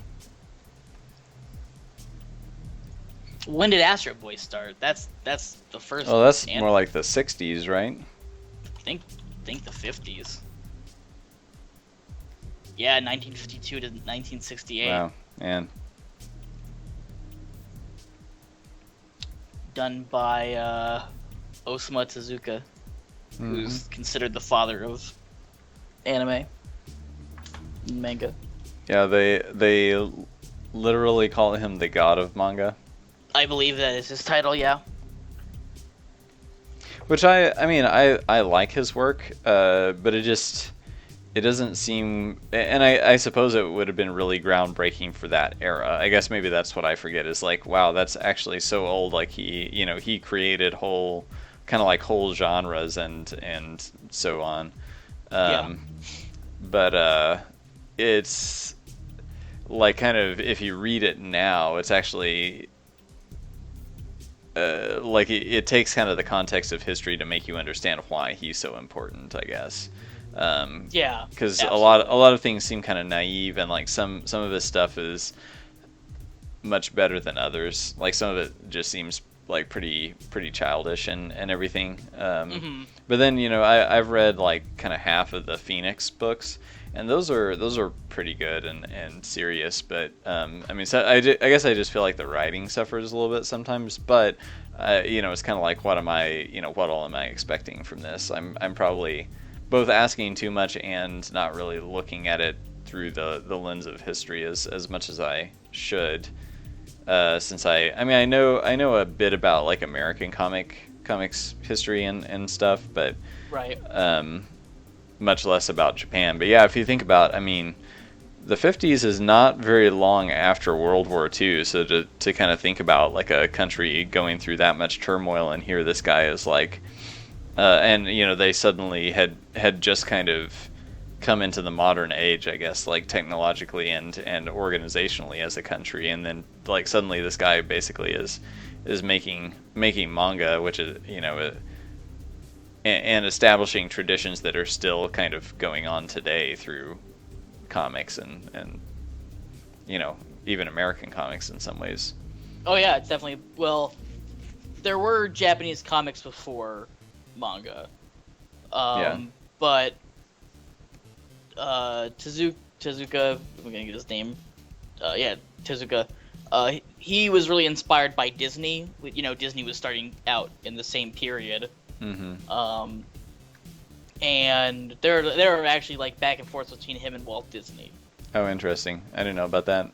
When did Astro Boy start? That's the first. Oh, that's more like the 60s, right? I think the 50s. Yeah, 1952 to 1968. Wow, man. Done by Osamu Tezuka, who's considered the father of anime and manga. Yeah, they literally call him the god of manga. I believe that is his title, yeah. Which I mean, I like his work, but it doesn't seem, and I suppose it would have been really groundbreaking for that era. I guess maybe that's what I forget is like, wow, that's actually so old. Like he created whole genres and so on. Yeah. But it's like kind of, if you read it now, it's actually like it takes kind of the context of history to make you understand why he's so important, I guess. Yeah, because a lot of things seem kind of naive, and like some of his stuff is much better than others. Like some of it just seems like pretty childish and everything. But then I've read like kind of half of the Phoenix books, and those are pretty good and serious. But I mean, so I guess I just feel like the writing suffers a little bit sometimes. But it's kind of like, what all am I expecting from this? I'm probably both asking too much and not really looking at it through the lens of history as much as I should. Since I know a bit about like American comics history and stuff, but right. Much less about Japan. But yeah, if you think about, I mean, the 50s is not very long after World War II, so to kind of think about like a country going through that much turmoil, and here this guy is like, and they suddenly had just kind of come into the modern age, I guess, like technologically and organizationally as a country, and then like suddenly this guy basically is making manga, which is and establishing traditions that are still kind of going on today through comics and even American comics in some ways. Oh yeah, it's definitely, well, there were Japanese comics before manga, yeah. But Tezuka. I'm gonna get his name. Tezuka. He was really inspired by Disney. Disney was starting out in the same period. Mm-hmm. And there are actually like back and forth between him and Walt Disney. Oh, interesting. I didn't know about that.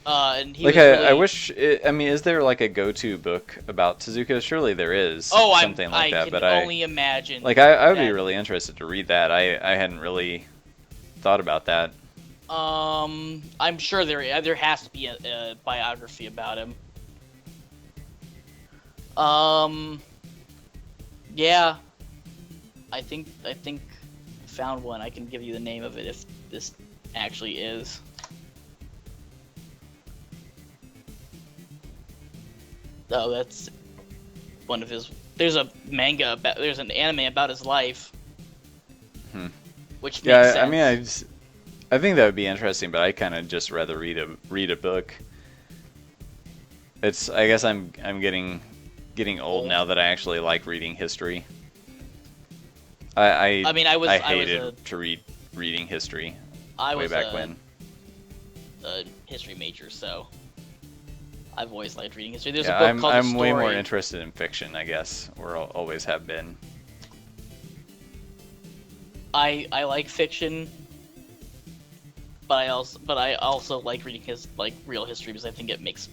And he like was really... I wish. Is there like a go-to book about Tezuka? Surely there is. Something like that. But I only imagine. Like I would be really interested to read that. I hadn't really thought about that. I'm sure there has to be a biography about him. Yeah. I think I found one. I can give you the name of it if this actually is. Oh, that's one of his. There's a manga about. There's an anime about his life. Which makes sense. I think that would be interesting, but I kind of just rather read a book. I guess I'm getting old now that I actually like reading history. I hated to read reading history way back when. A history major, so I've always liked reading history. There's a book called I'm way more interested in fiction, I guess, or always have been. I like fiction, but I also like reading real history because I think it makes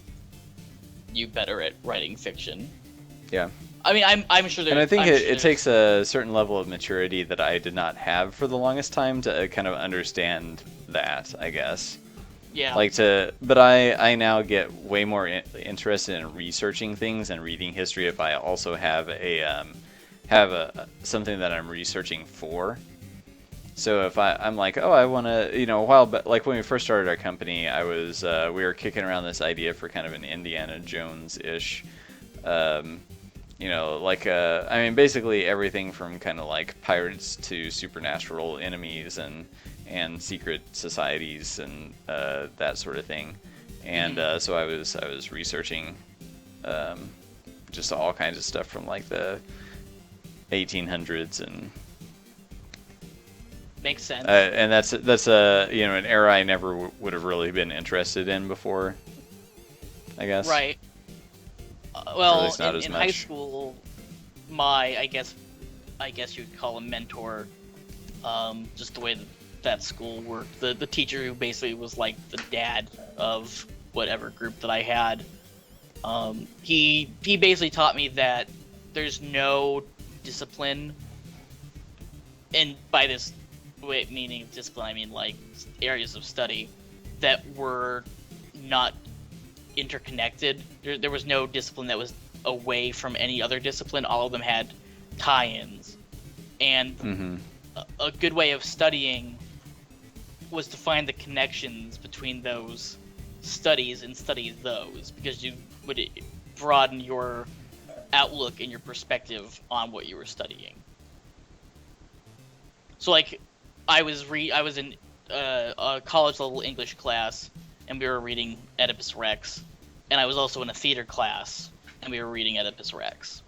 you better at writing fiction. Yeah. I mean, I'm sure. And I think it takes a certain level of maturity that I did not have for the longest time to kind of understand that, I guess. Yeah. But I now get way more interested in researching things and reading history if I also have something that I'm researching for. So if I'm like, oh, I want to, a while back, like when we first started our company, we were kicking around this idea for kind of an Indiana Jones-ish. Basically everything from kind of like pirates to supernatural enemies and secret societies and that sort of thing. And so I was researching just all kinds of stuff from like the 1800s and makes sense. And that's an era I never would have really been interested in before, I guess. Right. Well, in high school, I guess you'd call him mentor, just the way that school worked. The teacher who basically was like the dad of whatever group that I had. He basically taught me that there's no discipline, and by this meaning discipline, I mean like areas of study that were not interconnected. There was no discipline that was away from any other discipline. All of them had tie-ins, and a good way of studying was to find the connections between those studies and study those, because you would broaden your outlook and your perspective on what you were studying. So like I was in a college level English class, and we were reading Oedipus Rex, and I was also in a theater class, and we were reading Oedipus Rex.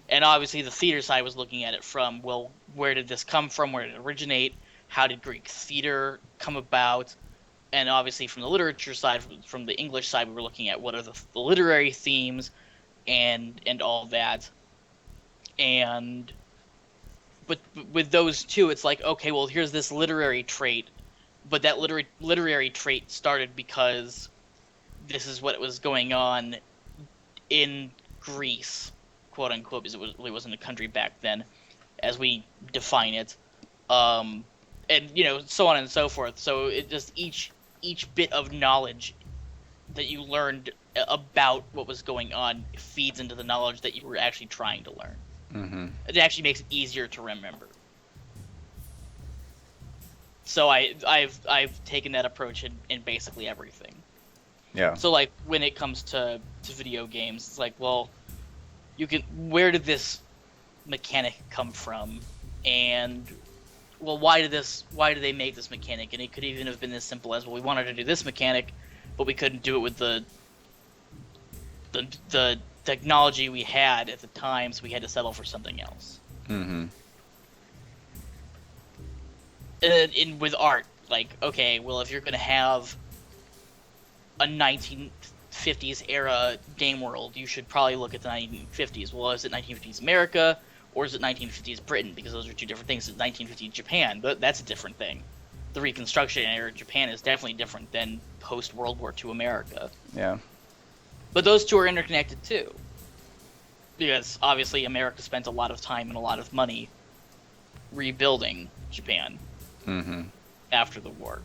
And obviously the theater side was looking at it from, well, where did this come from? Where did it originate? How did Greek theater come about? And obviously from the literature side, from the English side, we were looking at what are the literary themes and all that. But with those two, it's like, okay, well, here's this literary trait, but that literary trait started because this is what was going on in Greece, quote unquote, because it really wasn't a country back then, as we define it, and so on and so forth. So it just each bit of knowledge that you learned about what was going on feeds into the knowledge that you were actually trying to learn. It actually makes it easier to remember. So I've taken that approach in basically everything. Yeah. So like when it comes to video games, it's like, well, where did this mechanic come from? And well, why did they make this mechanic? And it could even have been as simple as, well, we wanted to do this mechanic, but we couldn't do it with the technology we had at the time, so we had to settle for something else. And with art, like, okay, well, if you're gonna have a 1950s era game world, you should probably look at the 1950s. Well, is it 1950s America or is it 1950s Britain? Because those are two different things. It's 1950s Japan, but that's a different thing. The Reconstruction era Japan is definitely different than post World War II America. Yeah. But those two are interconnected too, because obviously America spent a lot of time and a lot of money rebuilding Japan after the war.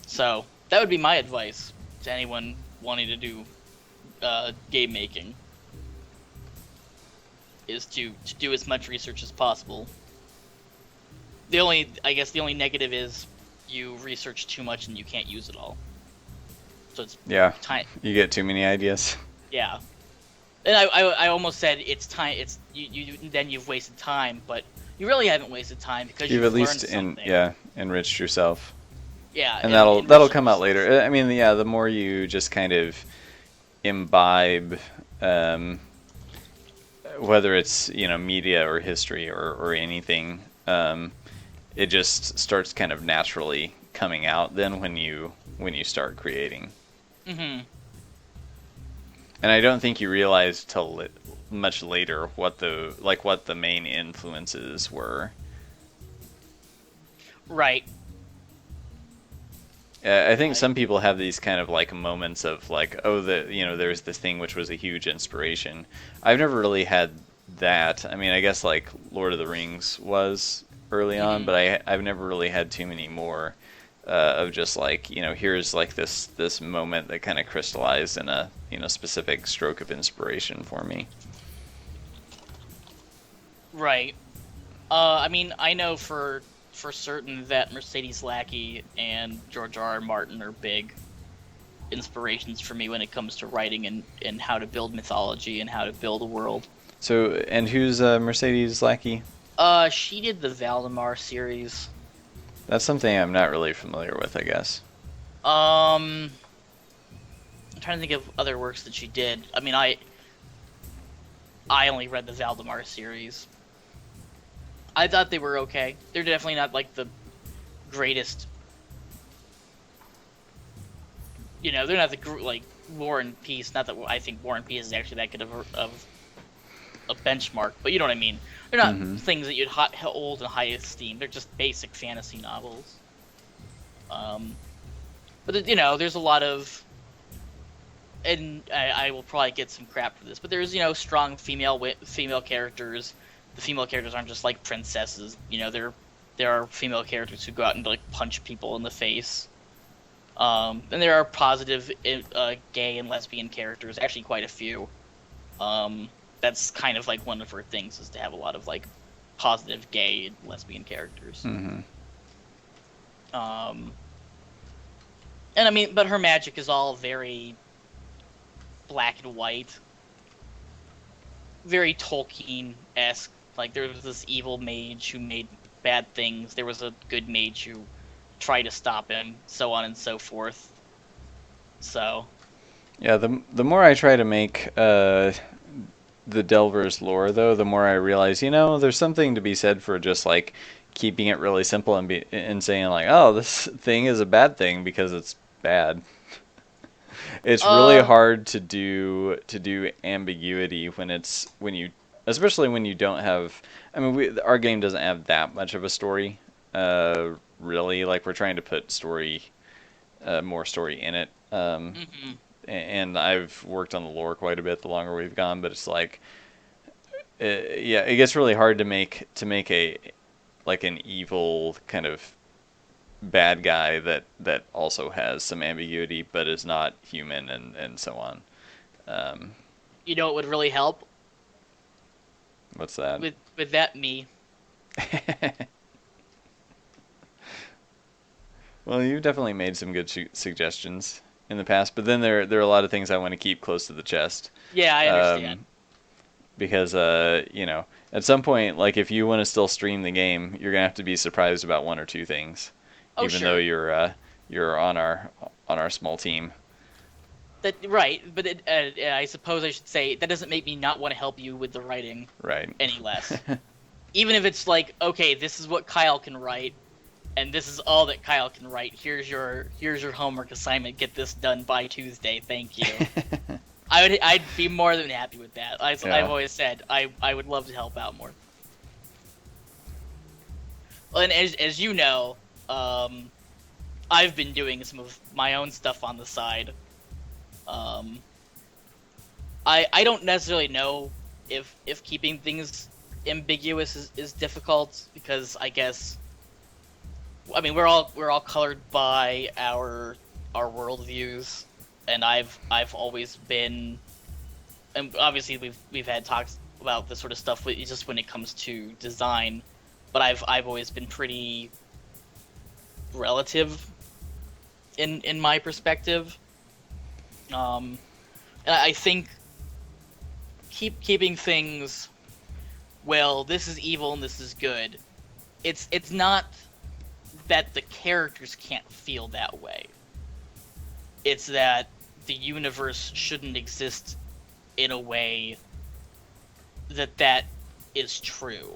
So that would be my advice to anyone wanting to do game making, is to do as much research as possible. I guess the only negative is you research too much and you can't use it all. So it's time. You get too many ideas. Yeah. And I almost said it's time. It's you've wasted time, but you really haven't wasted time because you've at least learned something. Enriched yourself. Yeah, and that'll come out later. I mean, the more you just kind of imbibe, whether it's media or history or anything, it just starts kind of naturally coming out then when you start creating. Mm-hmm. And I don't think you realize till much later what the main influences were. Right. I think some people have these kind of like moments of like, oh, there's this thing which was a huge inspiration. I've never really had that. I mean, I guess like Lord of the Rings was early on, but I've never really had too many more of just like, here's like this moment that kind of crystallized in a specific stroke of inspiration for me. Right. I mean, I know for certain that Mercedes Lackey and George R.R. Martin are big inspirations for me when it comes to writing and how to build mythology and how to build a world. So, and who's Mercedes Lackey? She did the Valdemar series. That's something I'm not really familiar with, I guess. I'm trying to think of other works that she did. I mean, I only read the Valdemar series. I thought they were okay. They're definitely not like the greatest. They're not like War and Peace. Not that I think War and Peace is actually that good of a benchmark, but you know what I mean. They're not things that you'd hold in high esteem. They're just basic fantasy novels. But there's a lot of, and I will probably get some crap for this, but there's strong female characters. The female characters aren't just like princesses. There are female characters who go out and like punch people in the face. And there are positive gay and lesbian characters, actually quite a few. That's kind of like one of her things, is to have a lot of like positive gay and lesbian characters. Mm-hmm. And I mean, but her magic is all very black and white, very Tolkien-esque. Like, there was this evil mage who made bad things. There was a good mage who tried to stop him, so on and so forth. So. Yeah, the more I try to make the Delvers lore, though, the more I realize, there's something to be said for just like keeping it really simple and saying like, oh, this thing is a bad thing because it's bad. It's really hard to do ambiguity especially when you don't have. I mean, our game doesn't have that much of a story, really. Like, we're trying to put more story in it. And I've worked on the lore quite a bit the longer we've gone, but it's like, it gets really hard to make an evil kind of bad guy that also has some ambiguity but is not human and so on. You know what would really help? What's that? With that, me. Well, you've definitely made some good suggestions in the past, but then there are a lot of things I want to keep close to the chest. Yeah, I understand. Because at some point, like, if you want to still stream the game, you're gonna have to be surprised about one or two things, even though you're on our small team. That right, but I suppose I should say that doesn't make me not want to help you with the writing. Right. Any less. even if it's like, okay, this is what Kyle can write, and this is all that Kyle can write. Here's your homework assignment. Get this done by Tuesday. Thank you. I'd be more than happy with that. I've always said I would love to help out more. And as you know, I've been doing some of my own stuff on the side. I don't necessarily know if keeping things ambiguous is difficult, because I guess, I mean, we're all colored by our worldviews, and I've always been, and obviously we've had talks about this sort of stuff just when it comes to design, but I've always been pretty relative in my perspective. And I think keeping things, well, this is evil and this is good. It's not that the characters can't feel that way. It's that the universe shouldn't exist in a way that is true.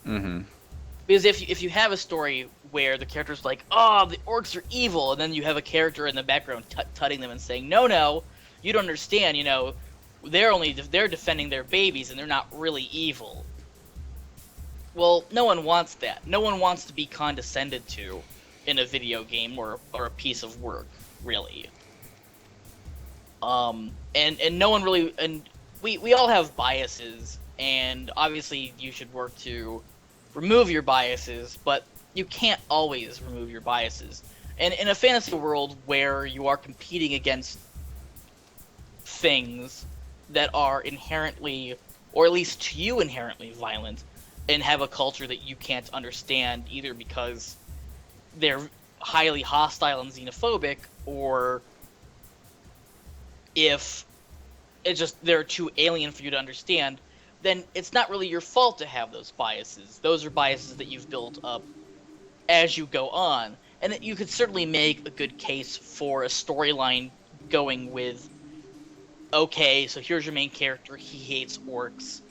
Mm-hmm. Because if you have a story where the character's like, oh, the orcs are evil, and then you have a character in the background tutting them and saying, no, you don't understand, they're defending their babies and they're not really evil. Well, no one wants that. No one wants to be condescended to in a video game or a piece of work, really. And no one really, and we all have biases, and obviously you should work to remove your biases, but you can't always remove your biases. And in a fantasy world where you are competing against things that are inherently, or at least to you, inherently violent, and have a culture that you can't understand, either because they're highly hostile and xenophobic, or if it's just they're too alien for you to understand, then it's not really your fault to have those biases. Those are biases that you've built up as you go on. And you could certainly make a good case for a storyline going with, okay, so here's your main character, he hates orcs.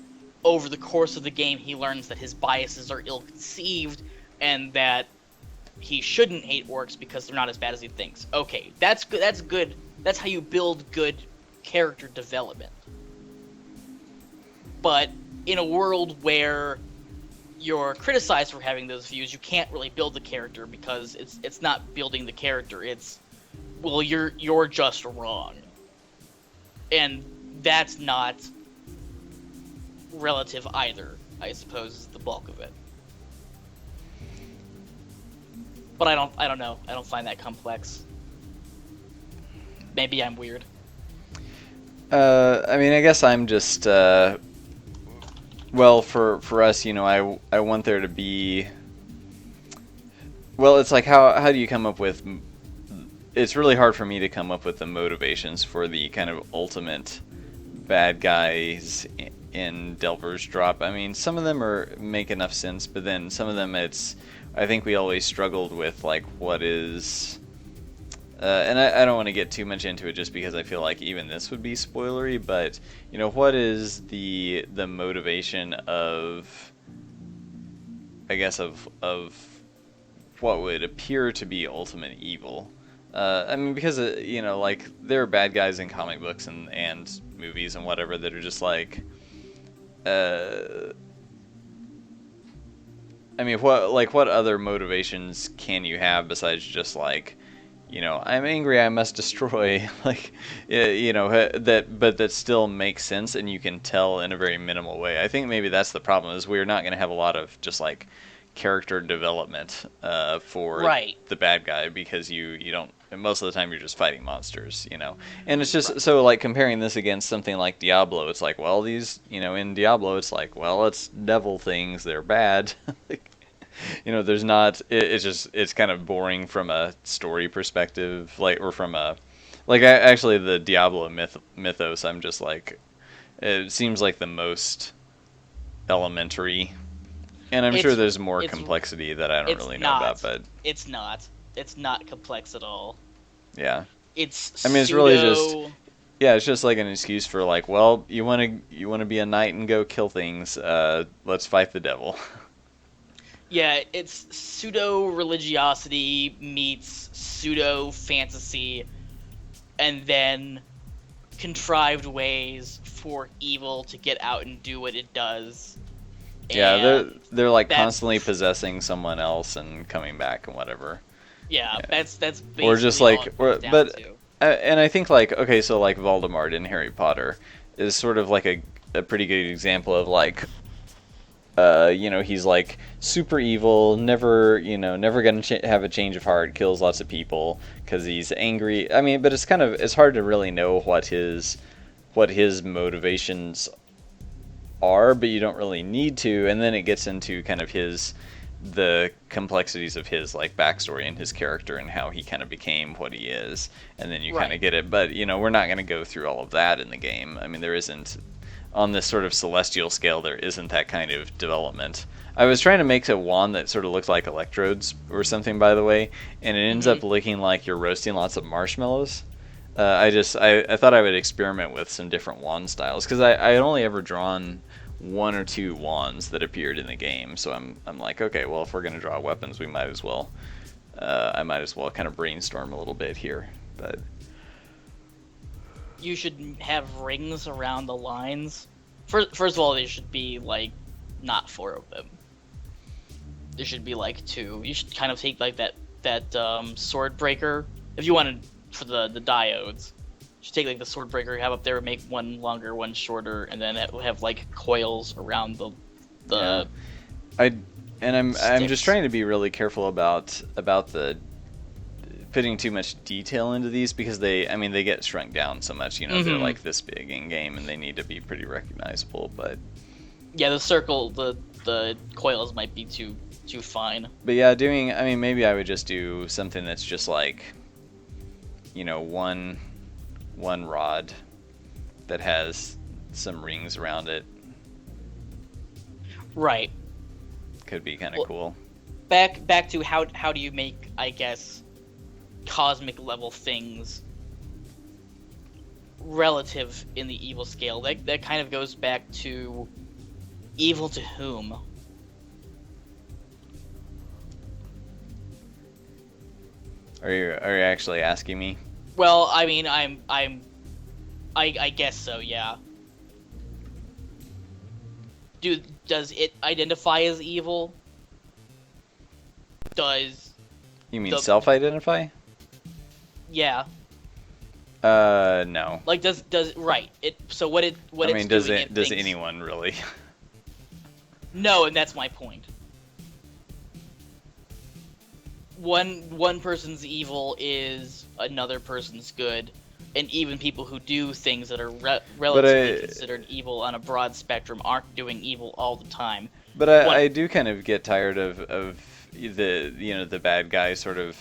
Over the course of the game, he learns that his biases are ill-conceived, and that he shouldn't hate orcs because they're not as bad as he thinks. Okay, that's good. That's good. That's how you build good character development. But in a world where you're criticized for having those views, you can't really build the character, because it's not building the character. It's, well, you're just wrong, and that's not relative either, I suppose, is the bulk of it. But I don't know. I don't find that complex. Maybe I'm weird. I mean, I guess I'm just, well, for us, I want there to be, well, it's like, how do you come up with, it's really hard for me to come up with the motivations for the kind of ultimate bad guys in Delver's Drop. I mean, some of them make enough sense, but then some of them, I think we always struggled with, like, what is, and I don't want to get too much into it just because I feel like even this would be spoilery, but, what is the motivation of, I guess, of what would appear to be ultimate evil? I mean, because, like, there are bad guys in comic books and movies and whatever that are just like, I mean, what other motivations can you have besides just like, I'm angry, I must destroy, like, that still makes sense and you can tell in a very minimal way. I think maybe that's the problem, is we're not going to have a lot of just like character development for the bad guy, because you don't, most of the time you're just fighting monsters, and it's just so, like, comparing this against something like Diablo, it's like, well, these, in Diablo it's like, well, it's devil things, they're bad. There's not, it's kind of boring from a story perspective, like, or from a, like, actually the Diablo mythos, I'm just like, it seems like the most elementary. And I'm sure there's more complexity that I don't really know about, but it's not complex at all. Yeah. It's I mean, it's really just, Yeah, it's just like an excuse for like, well, you want to be a knight and go kill things. Let's fight the devil. Yeah, it's pseudo religiosity meets pseudo fantasy, and then contrived ways for evil to get out and do what it does. Yeah, they're like constantly possessing someone else and coming back and whatever. Yeah, that's basically or just like, to. And I think like, okay, so like Voldemort in Harry Potter is sort of like a pretty good example of like, he's like super evil, never gonna have a change of heart, kills lots of people because he's angry. I mean, but it's hard to really know what his motivations are, but you don't really need to. And then it gets into kind of the complexities of his like backstory and his character and how he kind of became what he is, and then you kind of get it. But we're not going to go through all of that in the game. I mean, there isn't, on this sort of celestial scale, there isn't that kind of development. I was trying to make a wand that sort of looked like electrodes or something, by the way, and it ends up looking like you're roasting lots of marshmallows. I thought I would experiment with some different wand styles because I had only ever drawn one or two wands that appeared in the game, so I'm like, okay, well, if we're gonna draw weapons, we might as well I might as well kind of brainstorm a little bit here. But you should have rings around the lines. First of all, there should be like not 4 of them. There should be like 2. You should kind of take like that sword breaker if you wanted for the diodes. You should take like the sword breaker, have up there, make one longer, one shorter, and then have like coils around the. Yeah. I'm just trying to be really careful about the putting too much detail into these because they get shrunk down so much. They're like this big in game and they need to be pretty recognizable. But yeah, the circle, the coils might be too fine. But yeah, maybe I would just do something that's just like, one rod that has some rings around it. Right. Could be kind of cool. Back to how do you make, I guess, cosmic level things relative in the evil scale. That kind of goes back to evil to whom? Are you actually asking me? Well, I mean, I guess so, yeah. Does it identify as evil? You mean self-identify? Yeah. No. Like does right. So what it's doing, does anyone really? No, and that's my point. One person's evil is another person's good, and even people who do things that are relatively considered evil on a broad spectrum aren't doing evil all the time. But I do kind of get tired of the bad guy sort of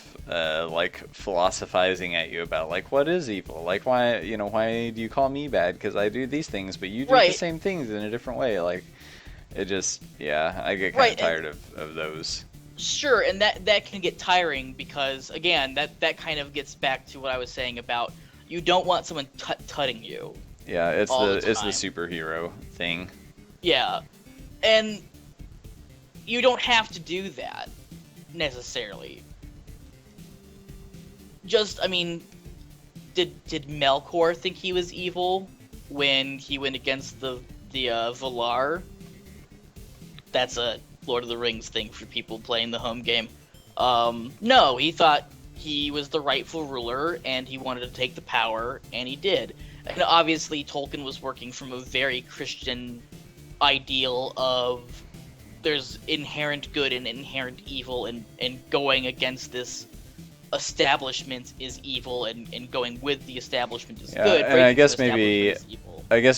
like philosophizing at you about like what is evil, like why do you call me bad because I do these things but you do the same things in a different way. Like it just I get kind of tired of those. Sure, and that can get tiring because again that kind of gets back to what I was saying about you don't want someone tutting you. Yeah, it's the superhero thing. Yeah, and you don't have to do that necessarily. Just, I mean, did Melkor think he was evil when he went against the Valar? That's a Lord of the Rings thing for people playing the home game. No, he thought he was the rightful ruler, and he wanted to take the power, and he did. And obviously, Tolkien was working from a very Christian ideal of there's inherent good and inherent evil, and going against this establishment is evil, and going with the establishment is good. And I guess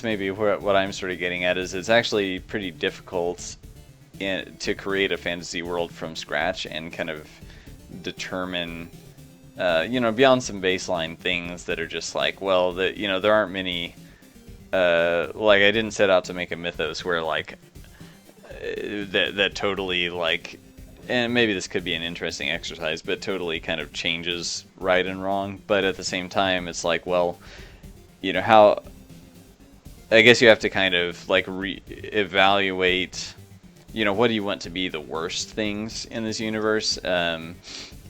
maybe what I'm sort of getting at is it's actually pretty difficult to create a fantasy world from scratch and kind of determine, beyond some baseline things that are just like, well, there aren't many. Like I didn't set out to make a mythos where like that totally like, and maybe this could be an interesting exercise, but totally kind of changes right and wrong. But at the same time, it's like, well, how I guess you have to kind of like evaluate, what do you want to be the worst things in this universe?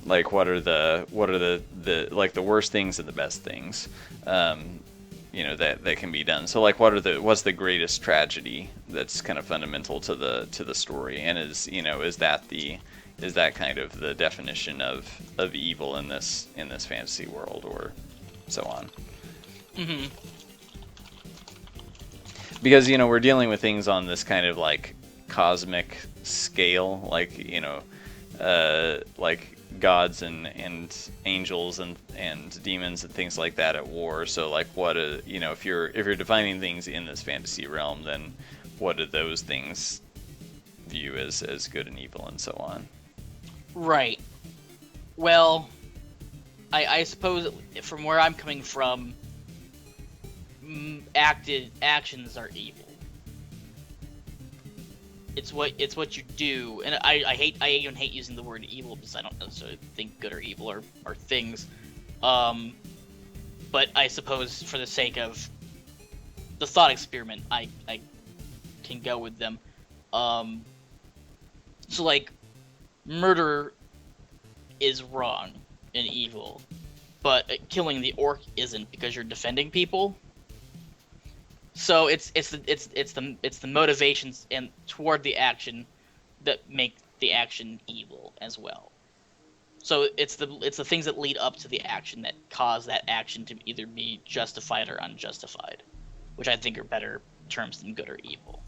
Like what are the like the worst things and the best things, that can be done. So like what's the greatest tragedy that's kind of fundamental to the story, and is that kind of the definition of evil in this fantasy world, or so on. Mm-hmm. Because we're dealing with things on this kind of like cosmic scale, like like gods and angels and demons and things like that at war. So like if you're defining things in this fantasy realm, then what do those things view as good and evil and so on? Right. Well, I suppose from where I'm coming from, actions are evil. It's what you do, and I even hate using the word evil because I don't necessarily think good or evil are things. But I suppose for the sake of the thought experiment, I can go with them. So like, murder is wrong and evil, but killing the orc isn't, because you're defending people. So it's the motivations and toward the action that make the action evil as well. So it's the things that lead up to the action that cause that action to either be justified or unjustified, which I think are better terms than good or evil.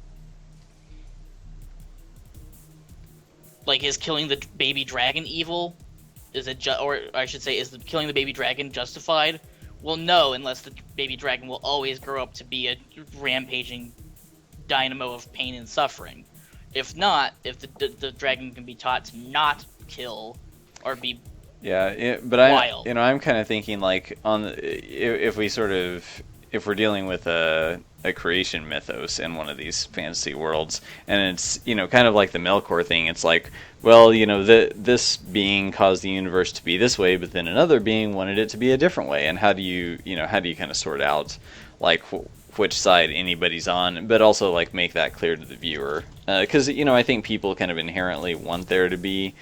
Like, is killing the baby dragon evil? Is it or I should say, is killing the baby dragon justified? Well, no, unless the baby dragon will always grow up to be a rampaging dynamo of pain and suffering. If not, if the dragon can be taught to not kill or be wild. I'm kind of thinking like if we're dealing with a creation mythos in one of these fantasy worlds, and it's kind of like the Melkor thing. It's like, well, this being caused the universe to be this way, but then another being wanted it to be a different way. And how do you kind of sort out like which side anybody's on, but also like make that clear to the viewer? Because I think people kind of inherently want there to be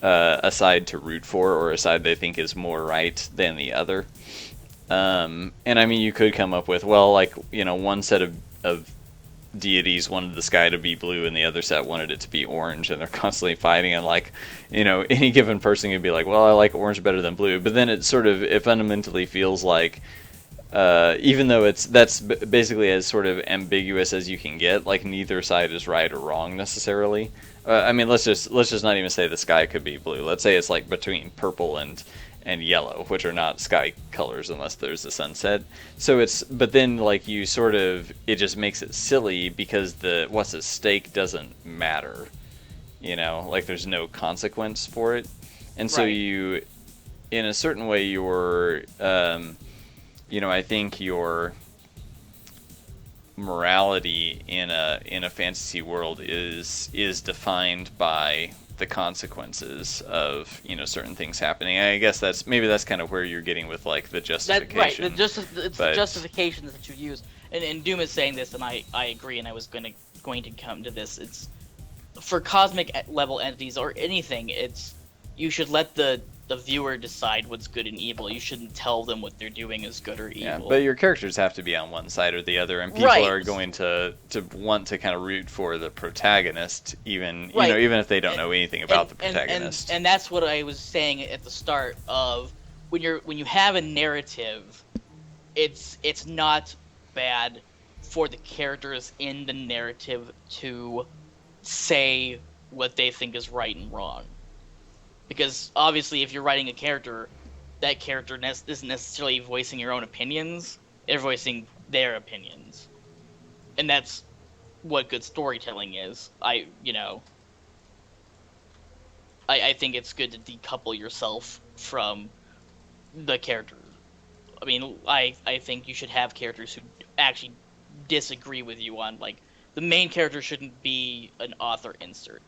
a side to root for, or a side they think is more right than the other. And I mean, you could come up with, well, like, one set of deities wanted the sky to be blue and the other set wanted it to be orange, and they're constantly fighting, and like, any given person could be like, well, I like orange better than blue, but then it fundamentally feels like, even though that's basically as sort of ambiguous as you can get, like neither side is right or wrong necessarily. I mean, let's just not even say the sky could be blue. Let's say it's like between purple and yellow, which are not sky colors unless there's a sunset. So but then like it just makes it silly because what's at stake doesn't matter. Like there's no consequence for it. And so you, in a certain way, I think your morality in a fantasy world is defined by the consequences of certain things happening. I guess that's kind of where you're getting with like the justification. It's the justifications that you use, and Doom is saying this, and I agree, and I was going to come to this. It's for cosmic level entities or anything. You should let the viewer decide what's good and evil. You shouldn't tell them what they're doing is good or evil. Yeah, but your characters have to be on one side or the other, and people are going to want to kind of root for the protagonist, even even if they don't know anything about the protagonist. And that's what I was saying at the start of when you have a narrative, it's not bad for the characters in the narrative to say what they think is right and wrong. Because obviously, if you're writing a character, that character isn't necessarily voicing your own opinions; they're voicing their opinions, and that's what good storytelling is. I think it's good to decouple yourself from the character. I mean, I think you should have characters who actually disagree with you on, like, the main character shouldn't be an author insert,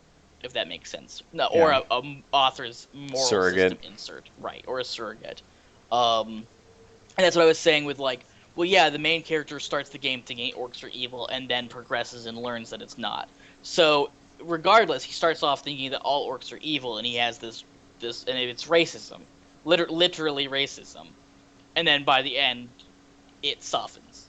if that makes sense. No, yeah. Or a author's moral surrogate system insert, right? Or a surrogate. And that's what I was saying with like Well, yeah, the main character starts the game thinking orcs are evil, and then progresses and learns that it's not. So, regardless, he starts off thinking that all orcs are evil, and he has and it's racism, literally racism. And then by the end, it softens.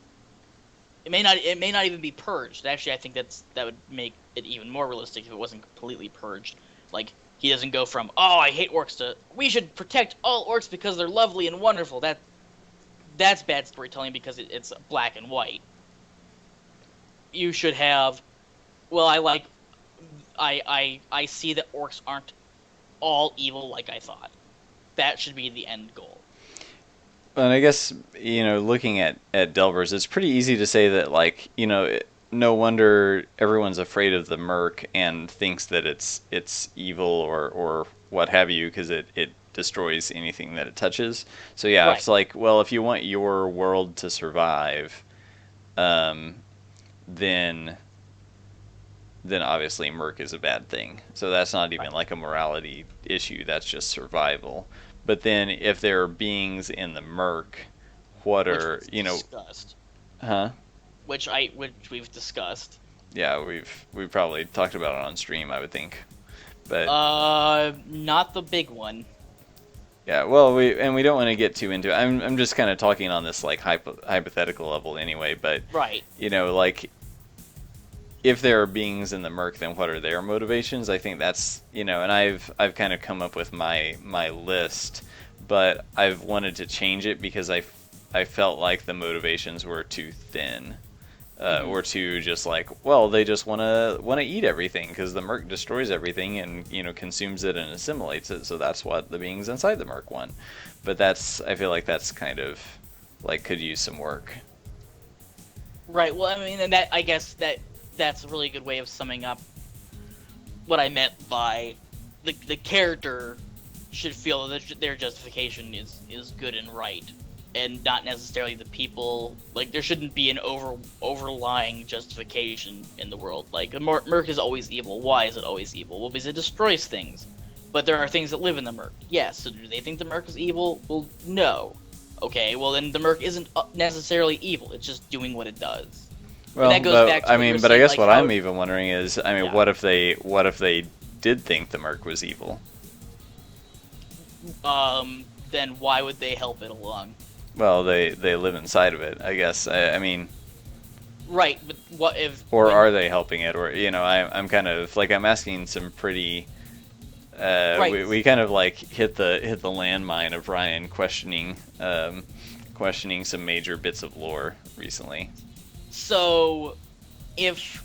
It may not even be purged. Actually, I think that would make it even more realistic if it wasn't completely purged. Like, he doesn't go from, oh, I hate orcs, to, we should protect all orcs because they're lovely and wonderful. That's bad storytelling because it's black and white. You should have, well, I see that orcs aren't all evil like I thought. That should be the end goal. And I guess, looking at Delvers, it's pretty easy to say that, like, no wonder everyone's afraid of the Merc and thinks that it's evil or what have you, because it destroys anything that it touches. So yeah, Right. it's like, well, if you want your world to survive, um, then obviously Merc is a bad thing. So that's not even Right. like a morality issue. That's just survival. But then if there are beings in the Merc, what Which are we've discussed. huh? Which we've discussed. Yeah, we've probably talked about it on stream, I would think. But Not the big one. yeah, well, we don't want to get too into it. I'm just kind of talking on this like hypothetical level anyway. But Right. Like if there are beings in the Merc, then what are their motivations? I think that's and I've kind of come up with my list, but I've wanted to change it because I felt like the motivations were too thin. Or too just like, well, they just want to eat everything because the Merc destroys everything and consumes it and assimilates it. So that's what the beings inside the Merc want. But I feel like that's kind of like could use some work. Right. Well, I mean, and I guess that's a really good way of summing up what I meant by the character should feel that their justification is good and right, and not necessarily the people. Like, there shouldn't be an overlying justification in the world. Like, Merc is always evil. Why is it always evil? Well, because it destroys things. But there are things that live in the Merc. Yes. So do they think the Merc is evil? Well, no. Okay. Well, then the Merc isn't necessarily evil. It's just doing what it does. Well, And that goes back to I what you mean, were but I saying, guess like, what how, I'm even wondering is, I mean, yeah. what if they did think the Merc was evil? Then why would they help it along? Well, they live inside of it, I guess. I mean, Right, but what if? or are they helping it? Or I'm kind of like I'm asking some pretty. Right. We kind of like hit the landmine of Ryan questioning some major bits of lore recently. So, if,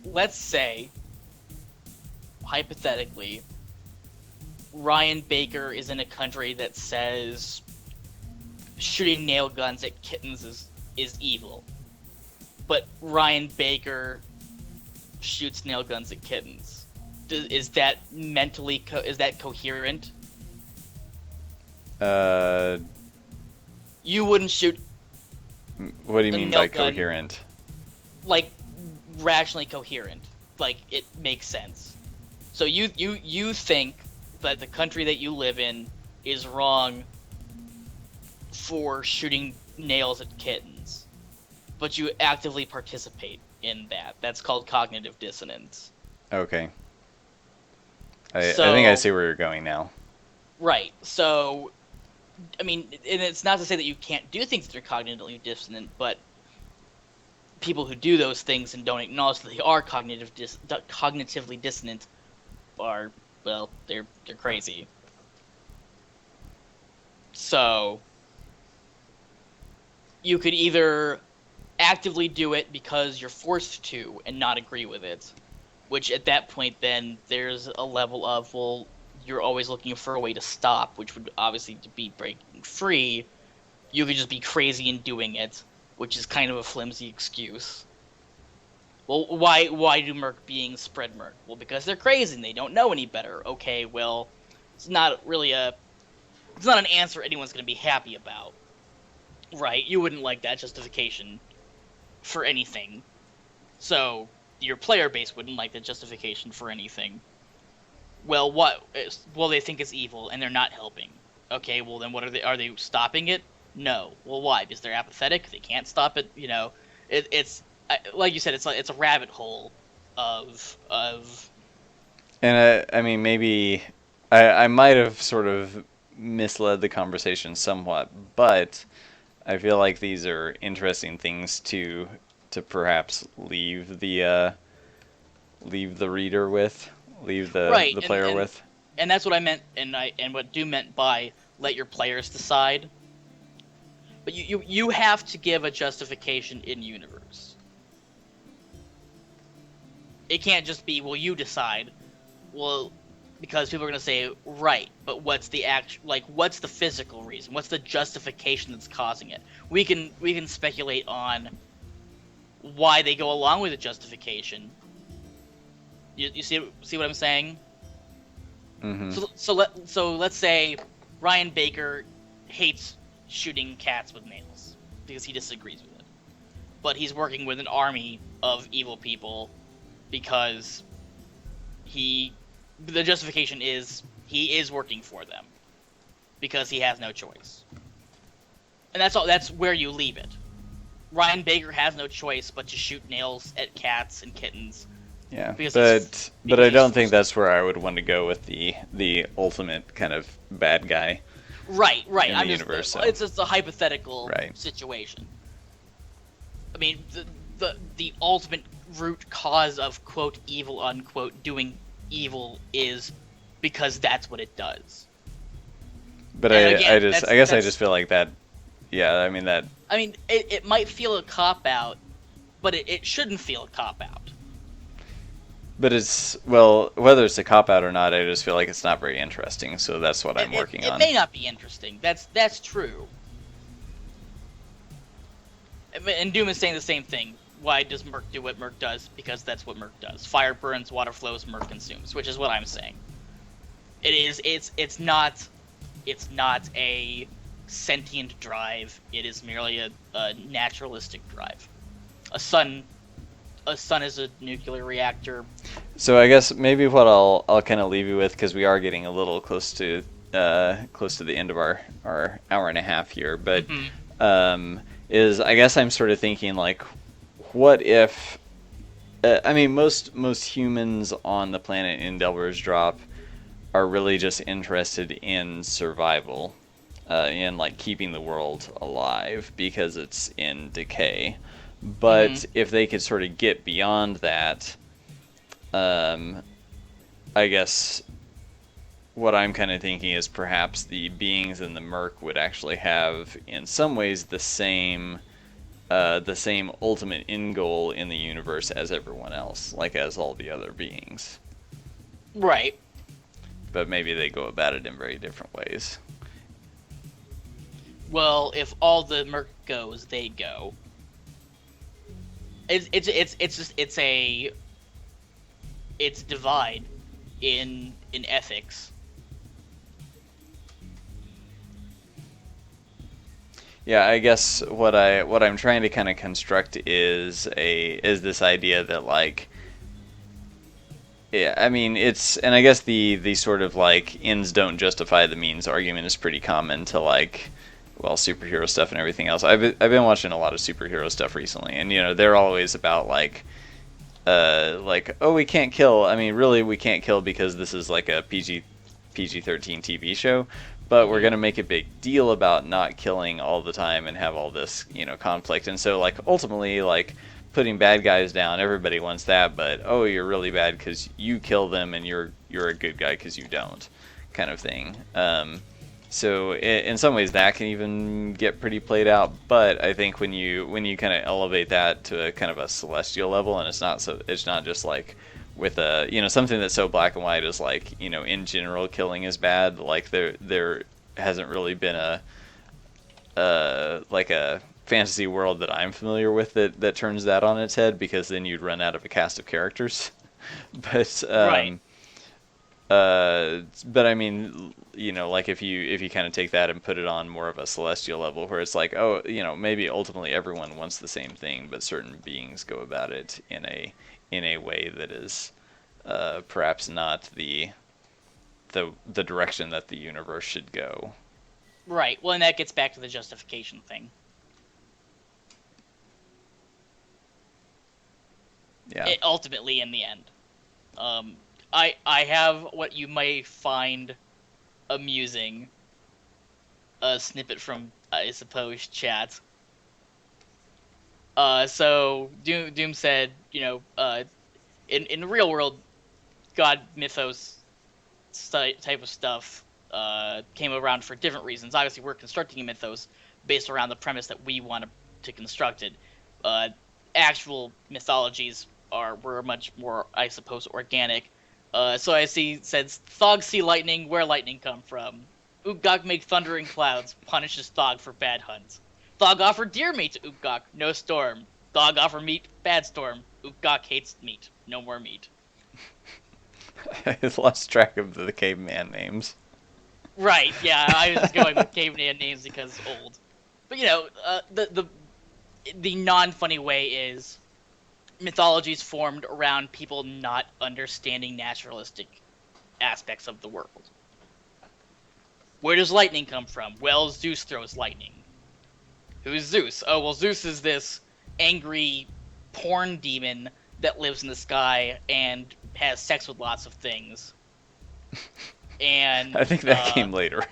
let's say, hypothetically, Ryan Baker is in a country that says shooting nail guns at kittens is evil, but Ryan Baker shoots nail guns at kittens, is that mentally is that coherent? You wouldn't shoot. What do you mean by coherent? Like, rationally coherent. Like, it makes sense. So you think that the country that you live in is wrong for shooting nails at kittens, but you actively participate in that. That's called cognitive dissonance. Okay. I think I see where you're going now. Right. So, I mean, and it's not to say that you can't do things that are cognitively dissonant, but people who do those things and don't acknowledge that they are cognitively dissonant are, well, they're crazy. So, you could either actively do it because you're forced to and not agree with it, which at that point then there's a level of, well, you're always looking for a way to stop, which would obviously be breaking free. You could just be crazy in doing it, which is kind of a flimsy excuse. Well, why do Merc beings spread Merc? Well, because they're crazy and they don't know any better. Okay, well, it's not an answer anyone's going to be happy about. Right? You wouldn't like that justification for anything. So, your player base wouldn't like that justification for anything. Well, they think it's evil and they're not helping. Okay, well then what are they stopping it? No. Well, why? Because they're apathetic. They can't stop it. It's like you said. It's a rabbit hole of. And I mean, maybe I might have sort of misled the conversation somewhat, but I feel like these are interesting things to perhaps leave the reader with, leave Right, the player with. and that's what I meant, and what Doom meant by let your players decide. But you have to give a justification in universe. It can't just be, well, you decide. Well, because people are gonna say, right, but what's the what's the physical reason? What's the justification that's causing it? We can speculate on why they go along with the justification. You see what I'm saying? Mm-hmm. So let's say Ryan Baker hates shooting cats with nails because he disagrees with it, but he's working with an army of evil people because the justification is he is working for them because he has no choice, and that's all. That's where you leave it. Ryan Baker has no choice but to shoot nails at cats and kittens. Yeah, but I don't think that's where I would want to go with the ultimate kind of bad guy. Right. In the universe. So. It's just a hypothetical situation. I mean, the ultimate root cause of quote evil unquote doing evil is because that's what it does. But I guess I just feel like that. Yeah, I mean that. I mean, it might feel a cop out, but it shouldn't feel a cop out. But whether it's a cop out or not, I just feel like it's not very interesting. So that's what I'm working on. It may not be interesting. That's true. And Doom is saying the same thing. Why does Merc do what Merc does? Because that's what Merc does. Fire burns, water flows, Merc consumes, which is what I'm saying. It's not a sentient drive. It is merely a naturalistic drive. A sun is a nuclear reactor. So I guess maybe what I'll kind of leave you with, because we are getting a little close to the end of our hour and a half here, but is I guess I'm sort of thinking like, what if? I mean, most humans on the planet in Delver's Drop are really just interested in survival, in like keeping the world alive because it's in decay. But if they could sort of get beyond that, I guess what I'm kind of thinking is perhaps the beings in the Merc would actually have, in some ways, the same ultimate end goal in the universe as everyone else, like as all the other beings. Right. But maybe they go about it in very different ways. Well, if all the Merc goes, they go. It's divide in ethics. Yeah, I guess what I'm trying to kind of construct is this idea that like, yeah, I mean and I guess the sort of like ends don't justify the means argument is pretty common to like, well, superhero stuff and everything else. I've been watching a lot of superhero stuff recently, and they're always about like oh, we can't kill. I mean, really, we can't kill because this is like a PG-13 TV show, but we're gonna make a big deal about not killing all the time and have all this conflict. And so like ultimately like putting bad guys down, everybody wants that, but oh, you're really bad because you kill them, and you're a good guy because you don't, kind of thing. So in some ways that can even get pretty played out, but I think when you kind of elevate that to a kind of a celestial level, and it's not just like with a something that's so black and white as like in general killing is bad. Like there hasn't really been like a fantasy world that I'm familiar with that turns that on its head, because then you'd run out of a cast of characters. But right. But I mean, like if you kind of take that and put it on more of a celestial level, where it's like, oh, maybe ultimately everyone wants the same thing, but certain beings go about it in a way that is perhaps not the direction that the universe should go. Right. Well, and that gets back to the justification thing. Yeah. Ultimately, in the end, I have what you may find amusing. A snippet from, I suppose, chat. So Doom said, in the real world, God mythos type of stuff came around for different reasons. Obviously, we're constructing a mythos based around the premise that we want to construct it. Actual mythologies were much more, I suppose, organic. So I says Thog see lightning, where lightning come from? Utgok make thundering clouds, punishes Thog for bad hunts. Thog offer deer meat to Utgok, no storm. Thog offer meat, bad storm. Utgok hates meat, no more meat. I lost track of the caveman names. Right, yeah, I was going with caveman names because old. But the non-funny way is mythologies formed around people not understanding naturalistic aspects of the world. Where does lightning come from? Well, Zeus throws lightning. Who's Zeus? Oh, well, Zeus is this angry porn demon that lives in the sky and has sex with lots of things. And I think that came later.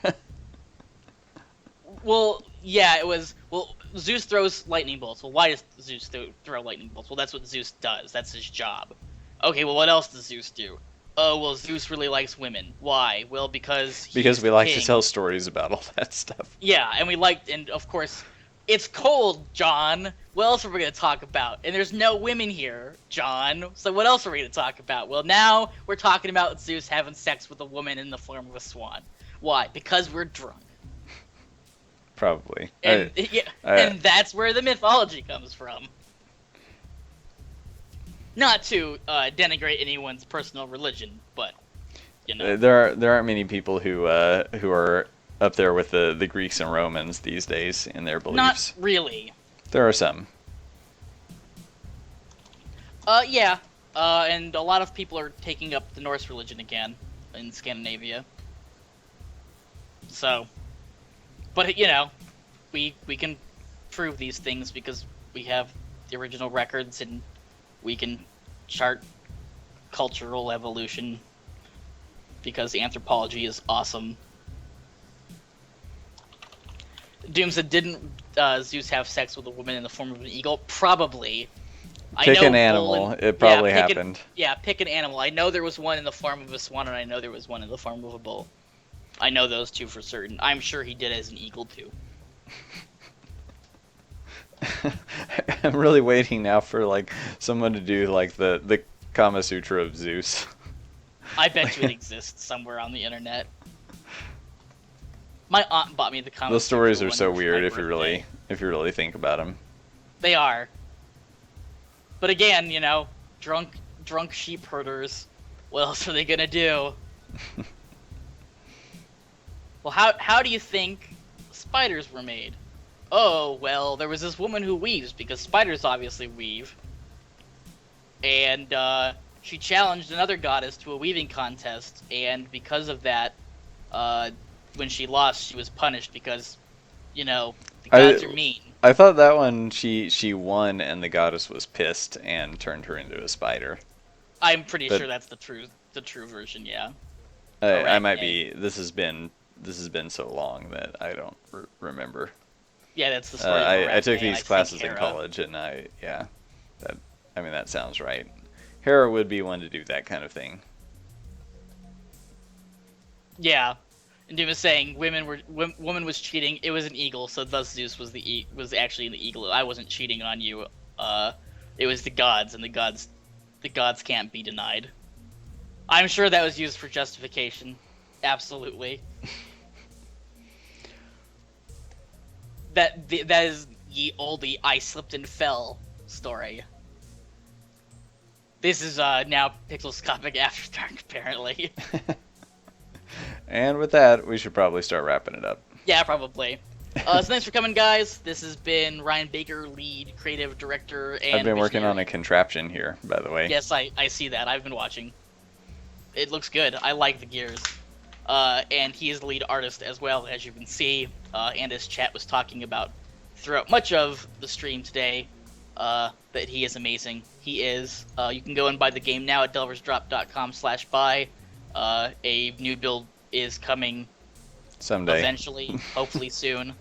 Well, yeah, it was. Well, Zeus throws lightning bolts. Well, why does Zeus throw lightning bolts? Well, that's what Zeus does. That's his job. Okay, well, what else does Zeus do? Oh, well, Zeus really likes women. Why? Well, because we like to tell stories about all that stuff. Yeah, and of course, it's cold, John. What else are we going to talk about? And there's no women here, John. So what else are we going to talk about? Well, now we're talking about Zeus having sex with a woman in the form of a swan. Why? Because we're drunk. Probably. And, and that's where the mythology comes from. Not to denigrate anyone's personal religion, but there aren't many people who are up there with the Greeks and Romans these days in their beliefs. Not really. There are some. Yeah. And a lot of people are taking up the Norse religion again in Scandinavia. So, but we can prove these things because we have the original records and we can chart cultural evolution because anthropology is awesome. Doom said, didn't Zeus have sex with a woman in the form of an eagle? Probably. Pick an animal. It probably happened. Pick an animal. I know there was one in the form of a swan, and I know there was one in the form of a bull. I know those two for certain. I'm sure he did as an eagle, too. I'm really waiting now for someone to do the Kama Sutra of Zeus. I bet you it exists somewhere on the internet. My aunt bought me the Kama Sutra. Those stories are so weird if you really think about them. They are. But again, drunk sheep herders. What else are they gonna do? Well, how do you think spiders were made? Oh, well, there was this woman who weaves, because spiders obviously weave. And she challenged another goddess to a weaving contest, and because of that, when she lost, she was punished because, the gods are mean. I thought that one she won and the goddess was pissed and turned her into a spider. I'm pretty sure that's the true version, yeah. I might be. This has been so long that I don't remember. Yeah, that's the story. I took these classes in college, and that sounds right. Hera would be one to do that kind of thing. Yeah, and he was saying woman was cheating. It was an eagle, so thus Zeus was actually the eagle. I wasn't cheating on you. It was the gods, and the gods can't be denied. I'm sure that was used for justification. Absolutely. That is ye olde I slipped and fell story. This is now Pixelscopic After Dark, apparently. And with that, we should probably start wrapping it up. Yeah, probably. So thanks for coming, guys. This has been Ryan Baker, lead creative director and I've been working on a contraption here, by the way. Yes, I see that. I've been watching. It looks good. I like the gears. and he is the lead artist as well, as you can see, and as chat was talking about throughout much of the stream today, that he is amazing. He is. You can go and buy the game now at delversdrop.com/buy. A new build is coming someday, eventually, hopefully soon.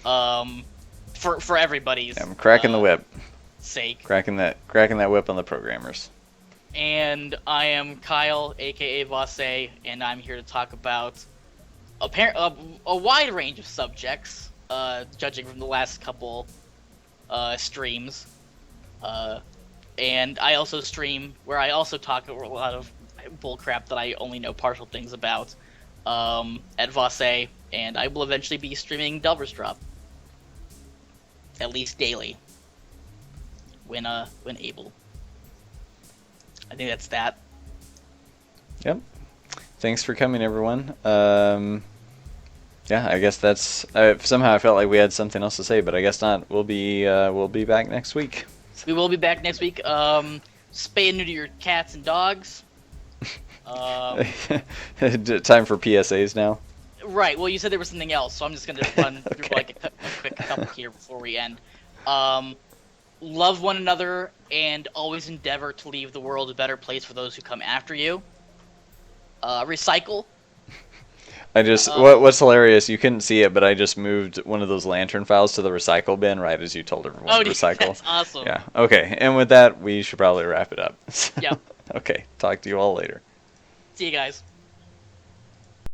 For everybody's. I'm cracking the whip. Sake. Cracking that whip on the programmers. And I am Kyle, aka Vosse, and I'm here to talk about a wide range of subjects, judging from the last couple streams. And I also stream where I also talk a lot of bullcrap that I only know partial things about at Vosse, and I will eventually be streaming Delver's Drop. At least daily. When able. I think that's that. Yep. Thanks for coming, everyone. Yeah, I guess that's. Somehow I felt like we had something else to say, but I guess not. We'll be back next week. We will be back next week. Spay and neuter your cats and dogs. Time for PSAs now. Right. Well, you said there was something else, so I'm just gonna run through like a quick couple here before we end. Love one another and always endeavor to leave the world a better place for those who come after you. Recycle. I just what's hilarious, you couldn't see it, but I just moved one of those lantern files to the recycle bin right as you told everyone to recycle. That's awesome. Yeah. Okay. And with that, we should probably wrap it up. Yep. Okay. Talk to you all later. See you guys.